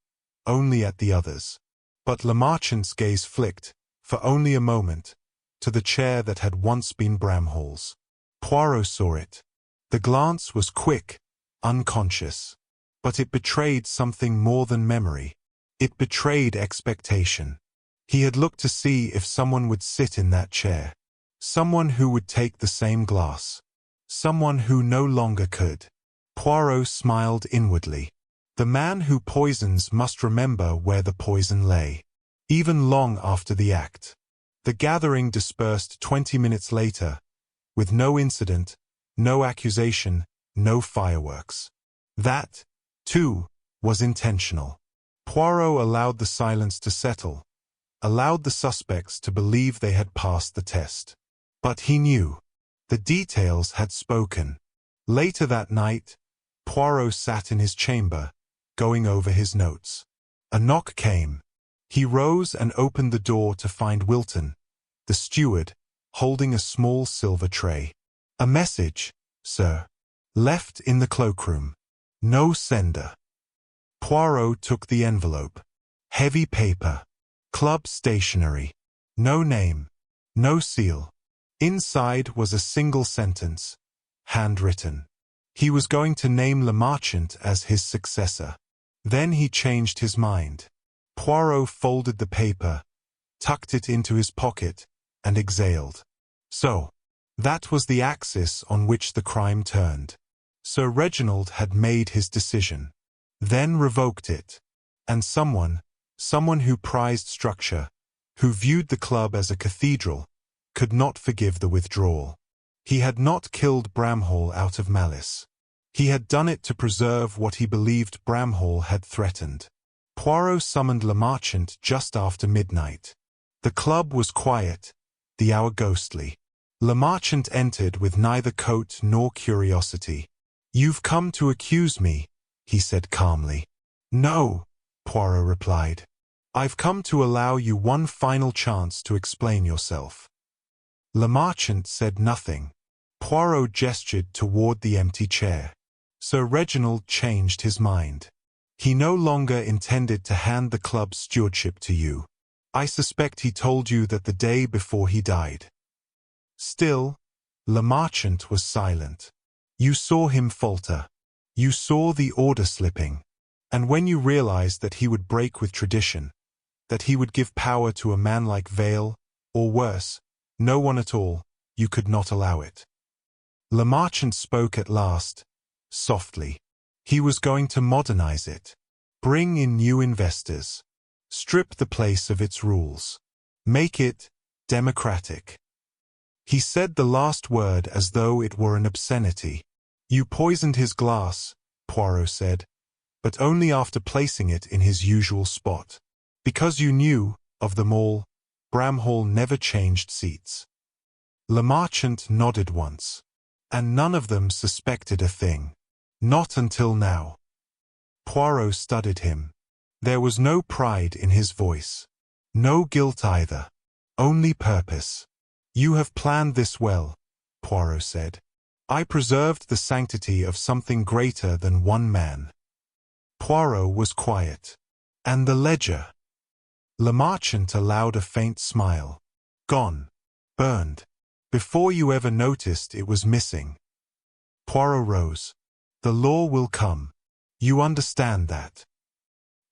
only at the others. But Le Marchant's gaze flicked, for only a moment, to the chair that had once been Bramhall's. Poirot saw it. The glance was quick, unconscious. But it betrayed something more than memory. It betrayed expectation. He had looked to see if someone would sit in that chair. Someone who would take the same glass. Someone who no longer could. Poirot smiled inwardly. The man who poisons must remember where the poison lay, even long after the act. The gathering dispersed 20 minutes later, with no incident, no accusation, no fireworks. That, too, was intentional. Poirot allowed the silence to settle, allowed the suspects to believe they had passed the test. But he knew. The details had spoken. Later that night, Poirot sat in his chamber, going over his notes. A knock came. He rose and opened the door to find Wilton, the steward, holding a small silver tray. "A message, sir. Left in the cloakroom. No sender." Poirot took the envelope. Heavy paper. Club stationery. No name. No seal. Inside was a single sentence, handwritten. He was going to name Le Marchant as his successor. Then he changed his mind. Poirot folded the paper, tucked it into his pocket, and exhaled. So, that was the axis on which the crime turned. Sir Reginald had made his decision, then revoked it. And someone who prized structure, who viewed the club as a cathedral, could not forgive the withdrawal. He had not killed Bramhall out of malice. He had done it to preserve what he believed Bramhall had threatened. Poirot summoned Le Marchant just after midnight. The club was quiet, the hour ghostly. Le Marchant entered with neither coat nor curiosity. "You've come to accuse me," he said calmly. "No," Poirot replied. "I've come to allow you one final chance to explain yourself." Le Marchant said nothing. Poirot gestured toward the empty chair. Sir Reginald changed his mind. He no longer intended to hand the club's stewardship to you. I suspect he told you that the day before he died. Still, Le Marchant was silent. You saw him falter. You saw the order slipping. And when you realized that he would break with tradition, that he would give power to a man like VIII, or worse, no one at all, you could not allow it. Le Marchant spoke at last, softly. He was going to modernize it. Bring in new investors. Strip the place of its rules. Make it democratic. He said the last word as though it were an obscenity. You poisoned his glass, Poirot said, but only after placing it in his usual spot. Because you knew, of them all, Bramhall never changed seats. Le Marchant nodded once. And none of them suspected a thing. Not until now. Poirot studied him. There was no pride in his voice. No guilt either. Only purpose. You have planned this well, Poirot said. I preserved the sanctity of something greater than one man. Poirot was quiet. And the ledger? Le Marchant allowed a faint smile. Gone. Burned. Before you ever noticed it was missing. Poirot rose. The law will come. You understand that.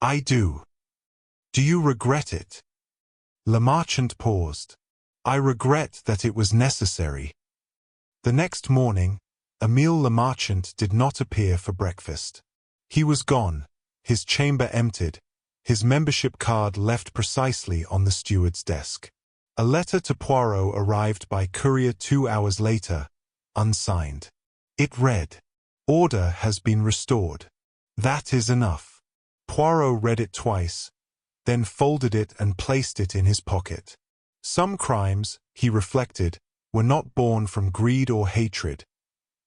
I do. Do you regret it? Le Marchant paused. I regret that it was necessary. The next morning, Émile Le Marchant did not appear for breakfast. He was gone, his chamber emptied, his membership card left precisely on the steward's desk. A letter to Poirot arrived by courier 2 hours later, unsigned. It read, Order has been restored. That is enough. Poirot read it twice, then folded it and placed it in his pocket. Some crimes, he reflected, were not born from greed or hatred,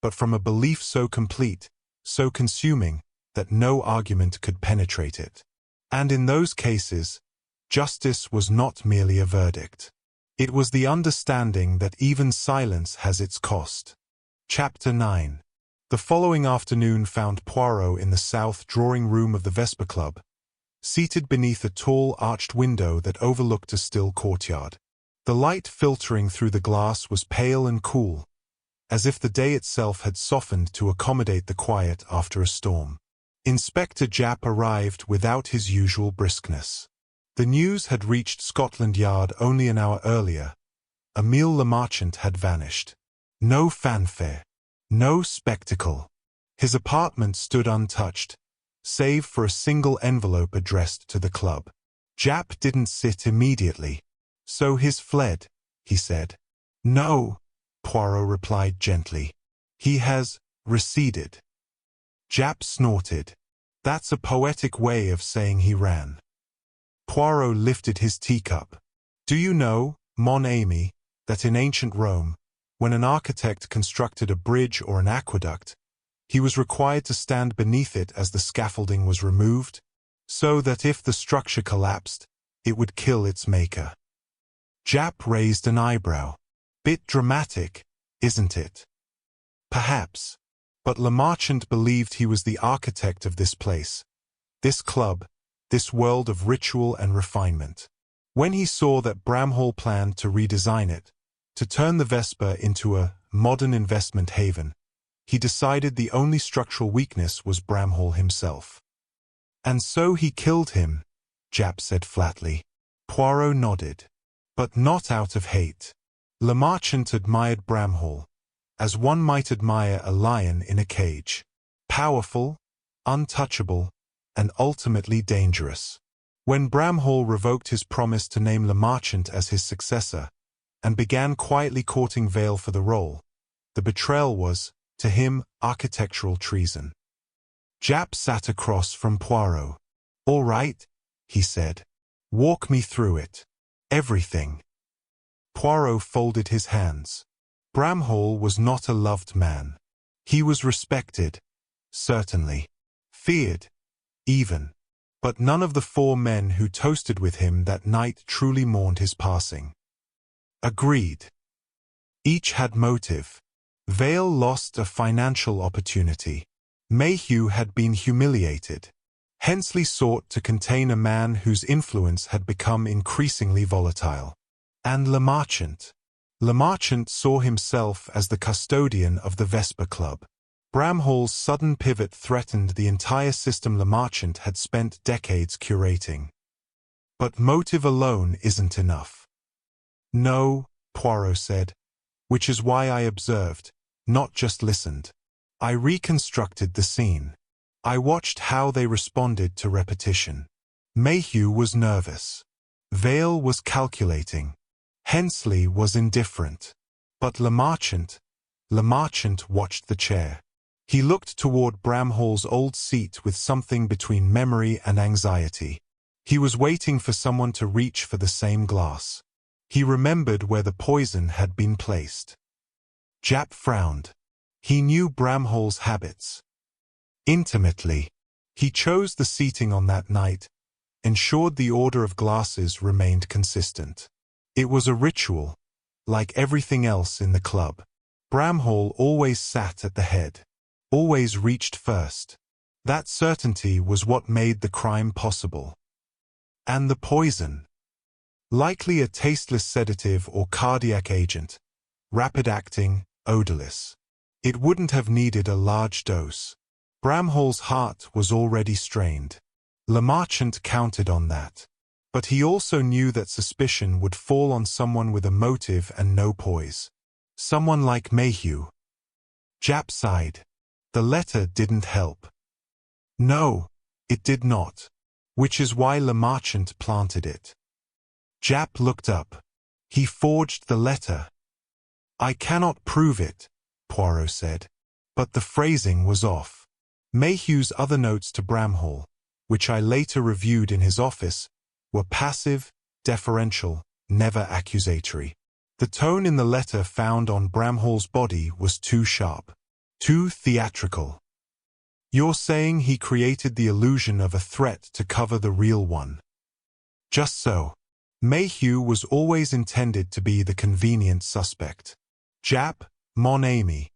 but from a belief so complete, so consuming, that no argument could penetrate it. And in those cases, justice was not merely a verdict. It was the understanding that even silence has its cost. Chapter 9. The following afternoon found Poirot in the south drawing-room of the Vesper Club, seated beneath a tall arched window that overlooked a still courtyard. The light filtering through the glass was pale and cool, as if the day itself had softened to accommodate the quiet after a storm. Inspector Japp arrived without his usual briskness. The news had reached Scotland Yard only an hour earlier. Émile Le Marchant had vanished. No fanfare. No spectacle. His apartment stood untouched, save for a single envelope addressed to the club. Japp didn't sit immediately. So he's fled, he said. No, Poirot replied gently. He has receded. Japp snorted. That's a poetic way of saying he ran. Poirot lifted his teacup. Do you know, mon ami, that in ancient Rome, when an architect constructed a bridge or an aqueduct, he was required to stand beneath it as the scaffolding was removed, so that if the structure collapsed, it would kill its maker. Japp raised an eyebrow. Bit dramatic, isn't it? Perhaps. But Le Marchant believed he was the architect of this place, this club, this world of ritual and refinement. When he saw that Bramhall planned to redesign it, to turn the Vesper into a modern investment haven, he decided the only structural weakness was Bramhall himself. And so he killed him, Japp said flatly. Poirot nodded. But not out of hate. Le Marchant admired Bramhall, as one might admire a lion in a cage. Powerful, untouchable, and ultimately dangerous. When Bramhall revoked his promise to name Le Marchant as his successor, and began quietly courting VIII for the role, the betrayal was, to him, architectural treason. Japp sat across from Poirot. All right, he said. Walk me through it. Everything. Poirot folded his hands. Bramhall was not a loved man. He was respected, certainly. Feared, even. But none of the 4 men who toasted with him that night truly mourned his passing. Agreed. Each had motive. VIII lost a financial opportunity. Mayhew had been humiliated. Hensley sought to contain a man whose influence had become increasingly volatile. And Le Marchant. Le Marchant saw himself as the custodian of the Vesper Club. Bramhall's sudden pivot threatened the entire system Le Marchant had spent decades curating. But motive alone isn't enough. No, Poirot said, which is why I observed, not just listened. I reconstructed the scene. I watched how they responded to repetition. Mayhew was nervous. VIII was calculating. Hensley was indifferent. But Le Marchant watched the chair. He looked toward Bramhall's old seat with something between memory and anxiety. He was waiting for someone to reach for the same glass. He remembered where the poison had been placed. Japp frowned. He knew Bramhall's habits intimately. He chose the seating on that night, ensured the order of glasses remained consistent. It was a ritual, like everything else in the club. Bramhall always sat at the head, always reached first. That certainty was what made the crime possible. And the poison? Likely a tasteless sedative or cardiac agent, rapid-acting, odorless. It wouldn't have needed a large dose. Bramhall's heart was already strained. Lemarchant counted on that. But he also knew that suspicion would fall on someone with a motive and no poise. Someone like Mayhew. Japp sighed. The letter didn't help. No, it did not. Which is why Lemarchant planted it. Japp looked up. He forged the letter. I cannot prove it, Poirot said. But the phrasing was off. Mayhew's other notes to Bramhall, which I later reviewed in his office, were passive, deferential, never accusatory. The tone in the letter found on Bramhall's body was too sharp, too theatrical. You're saying he created the illusion of a threat to cover the real one. Just so. Mayhew was always intended to be the convenient suspect. Japp, mon ami.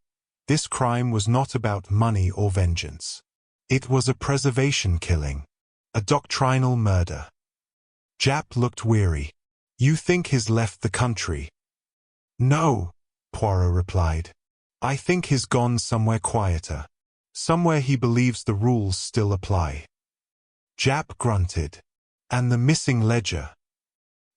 This crime was not about money or vengeance. It was a preservation killing. A doctrinal murder. Japp looked weary. You think he's left the country? No, Poirot replied. I think he's gone somewhere quieter. Somewhere he believes the rules still apply. Japp grunted. And the missing ledger?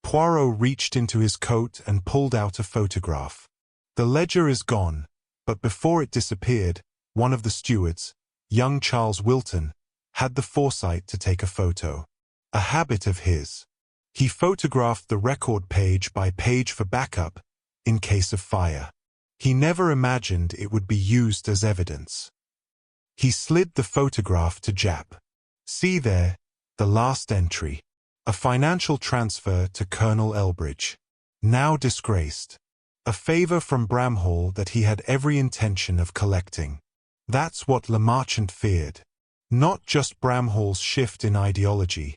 Poirot reached into his coat and pulled out a photograph. The ledger is gone, but before it disappeared, one of the stewards, young Charles Wilton, had the foresight to take a photo. A habit of his. He photographed the record page by page for backup, in case of fire. He never imagined it would be used as evidence. He slid the photograph to Japp. See there, the last entry. A financial transfer to Colonel Elbridge. Now disgraced. A favor from Bramhall that he had every intention of collecting. That's what Lemarchant feared. Not just Bramhall's shift in ideology,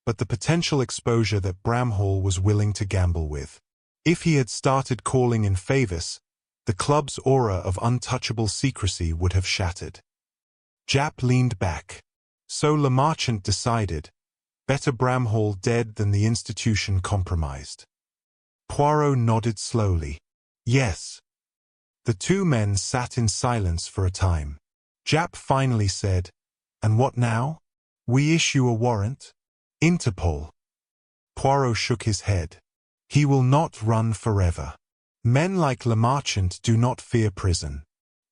but the potential exposure that Bramhall was willing to gamble with. If he had started calling in favors, the club's aura of untouchable secrecy would have shattered. Japp leaned back. So Lemarchant decided, better Bramhall dead than the institution compromised. Poirot nodded slowly. Yes. The two men sat in silence for a time. Japp finally said, And what now? We issue a warrant? Interpol. Poirot shook his head. He will not run forever. Men like Lemarchant do not fear prison.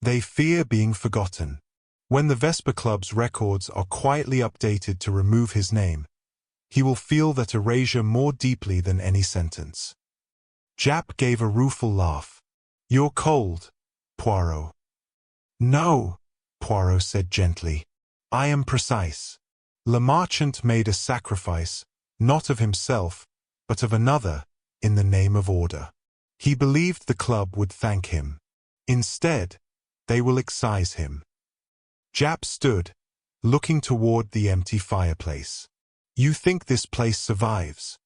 They fear being forgotten. When the Vesper Club's records are quietly updated to remove his name, he will feel that erasure more deeply than any sentence. Japp gave a rueful laugh. You're cold, Poirot. No, Poirot said gently. I am precise. Lemarchant made a sacrifice, not of himself, but of another, in the name of order. He believed the club would thank him. Instead, they will excise him. Japp stood, looking toward the empty fireplace. You think this place survives?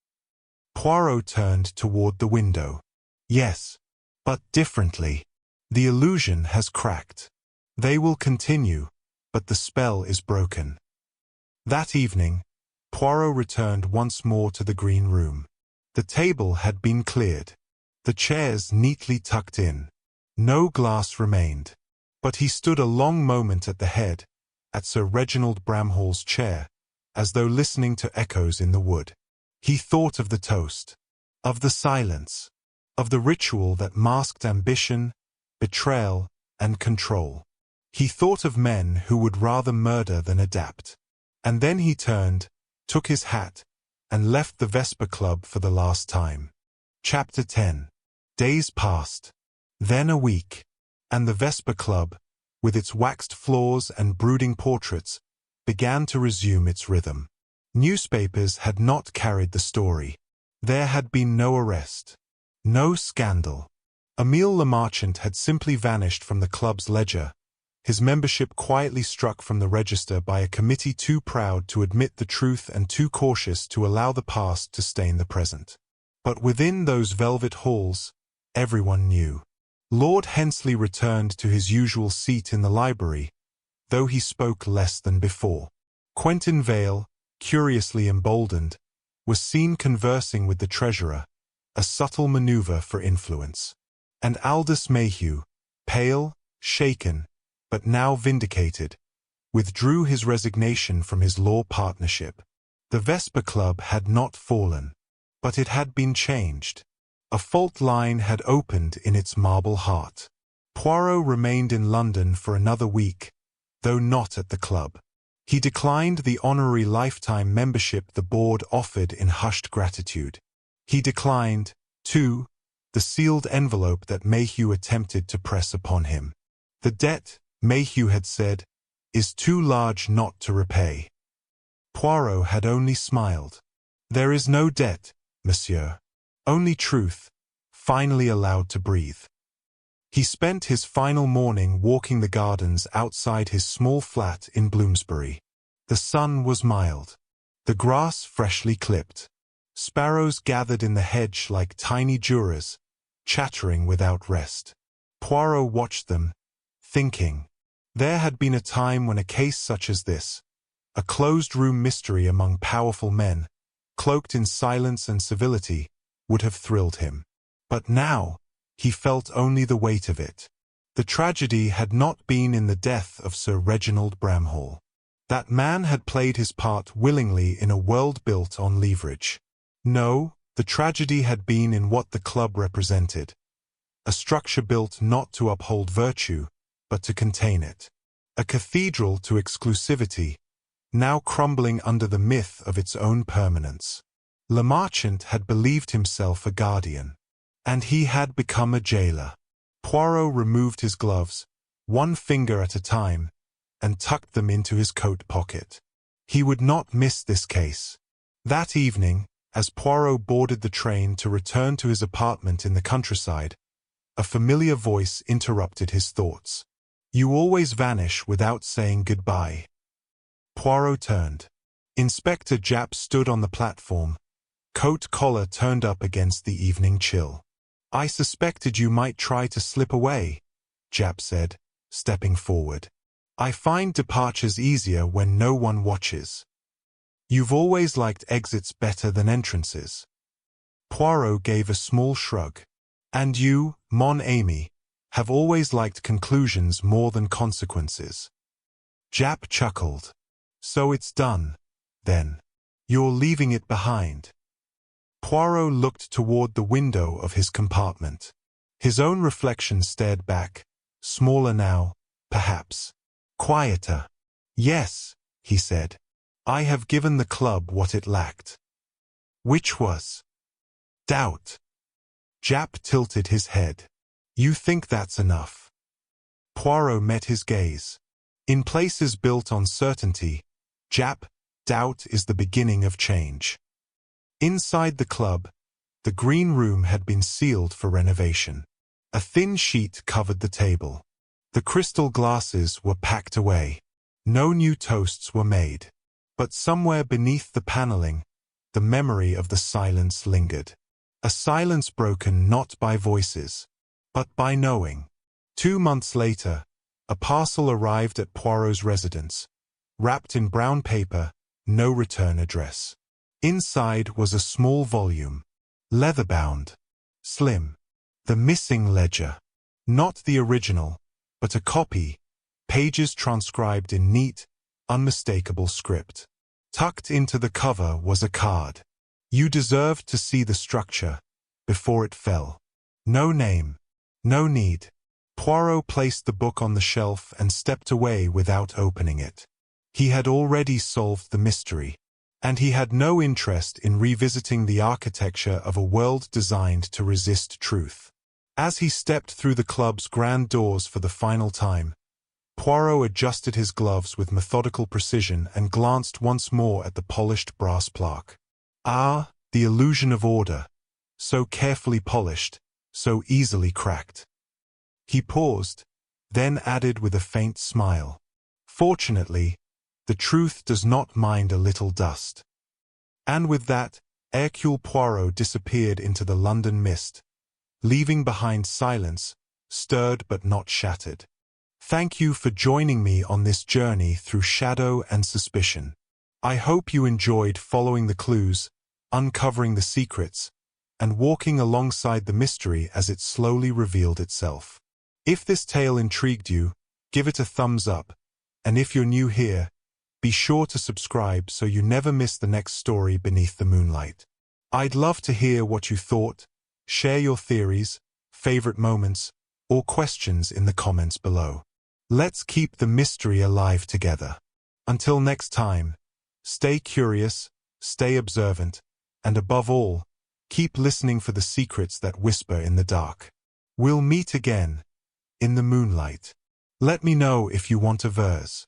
Poirot turned toward the window. Yes, but differently. The illusion has cracked. They will continue, but the spell is broken. That evening, Poirot returned once more to the green room. The table had been cleared. The chairs neatly tucked in. No glass remained. But he stood a long moment at the head, at Sir Reginald Bramhall's chair, as though listening to echoes in the wood. He thought of the toast, of the silence, of the ritual that masked ambition, betrayal, and control. He thought of men who would rather murder than adapt. And then he turned, took his hat, and left the Vesper Club for the last time. Chapter 10. Days passed. Then a week. And the Vesper Club, with its waxed floors and brooding portraits, began to resume its rhythm. Newspapers had not carried the story. There had been no arrest. No scandal. Émile Lemarchant had simply vanished from the club's ledger, his membership quietly struck from the register by a committee too proud to admit the truth and too cautious to allow the past to stain the present. But within those velvet halls, everyone knew. Lord Hensley returned to his usual seat in the library, though he spoke less than before. Quentin Vale, curiously emboldened, was seen conversing with the treasurer, a subtle maneuver for influence. And Aldous Mayhew, pale, shaken, but now vindicated, withdrew his resignation from his law partnership. The Vesper Club had not fallen, but it had been changed. A fault line had opened in its marble heart. Poirot remained in London for another week, though not at the club. He declined the honorary lifetime membership the board offered in hushed gratitude. He declined, too, the sealed envelope that Mayhew attempted to press upon him. The debt, Mayhew had said, is too large not to repay. Poirot had only smiled. There is no debt, monsieur. Only truth, finally allowed to breathe. He spent his final morning walking the gardens outside his small flat in Bloomsbury. The sun was mild. The grass freshly clipped. Sparrows gathered in the hedge like tiny jurors, chattering without rest. Poirot watched them, thinking. There had been a time when a case such as this, a closed-room mystery among powerful men, cloaked in silence and civility, would have thrilled him. But now, he felt only the weight of it. The tragedy had not been in the death of Sir Reginald Bramhall. That man had played his part willingly in a world built on leverage. No, the tragedy had been in what the club represented. A structure built not to uphold virtue, but to contain it. A cathedral to exclusivity, now crumbling under the myth of its own permanence. Lemarchant had believed himself a guardian, and he had become a jailer. Poirot removed his gloves, one finger at a time, and tucked them into his coat pocket. He would not miss this case. That evening, as Poirot boarded the train to return to his apartment in the countryside, a familiar voice interrupted his thoughts. You always vanish without saying goodbye. Poirot turned. Inspector Japp stood on the platform, coat collar turned up against the evening chill. I suspected you might try to slip away, Japp said, stepping forward. I find departures easier when no one watches. You've always liked exits better than entrances. Poirot gave a small shrug. And you, mon ami, have always liked conclusions more than consequences. Japp chuckled. So it's done, then. You're leaving it behind. Poirot looked toward the window of his compartment. His own reflection stared back, smaller now, perhaps. Quieter. Yes, he said. I have given the club what it lacked. Which was? Doubt. Japp tilted his head. You think that's enough? Poirot met his gaze. In places built on certainty, Japp, doubt is the beginning of change. Inside the club, the green room had been sealed for renovation. A thin sheet covered the table. The crystal glasses were packed away. No new toasts were made. But somewhere beneath the paneling, the memory of the silence lingered. A silence broken not by voices, but by knowing. 2 months later, a parcel arrived at Poirot's residence, wrapped in brown paper, no return address. Inside was a small volume, leather-bound, slim. The missing ledger. Not the original, but a copy, pages transcribed in neat, unmistakable script. Tucked into the cover was a card. You deserved to see the structure, before it fell. No name. No need. Poirot placed the book on the shelf and stepped away without opening it. He had already solved the mystery, and he had no interest in revisiting the architecture of a world designed to resist truth. As he stepped through the club's grand doors for the final time, Poirot adjusted his gloves with methodical precision and glanced once more at the polished brass plaque. Ah, the illusion of order, so carefully polished, so easily cracked. He paused, then added with a faint smile. Fortunately, the truth does not mind a little dust. And with that, Hercule Poirot disappeared into the London mist, leaving behind silence, stirred but not shattered. Thank you for joining me on this journey through shadow and suspicion. I hope you enjoyed following the clues, uncovering the secrets, and walking alongside the mystery as it slowly revealed itself. If this tale intrigued you, give it a thumbs up, and if you're new here, be sure to subscribe so you never miss the next story beneath the moonlight. I'd love to hear what you thought. Share your theories, favorite moments, or questions in the comments below. Let's keep the mystery alive together. Until next time, stay curious, stay observant, and above all, keep listening for the secrets that whisper in the dark. We'll meet again, in the moonlight. Let me know if you want a verse.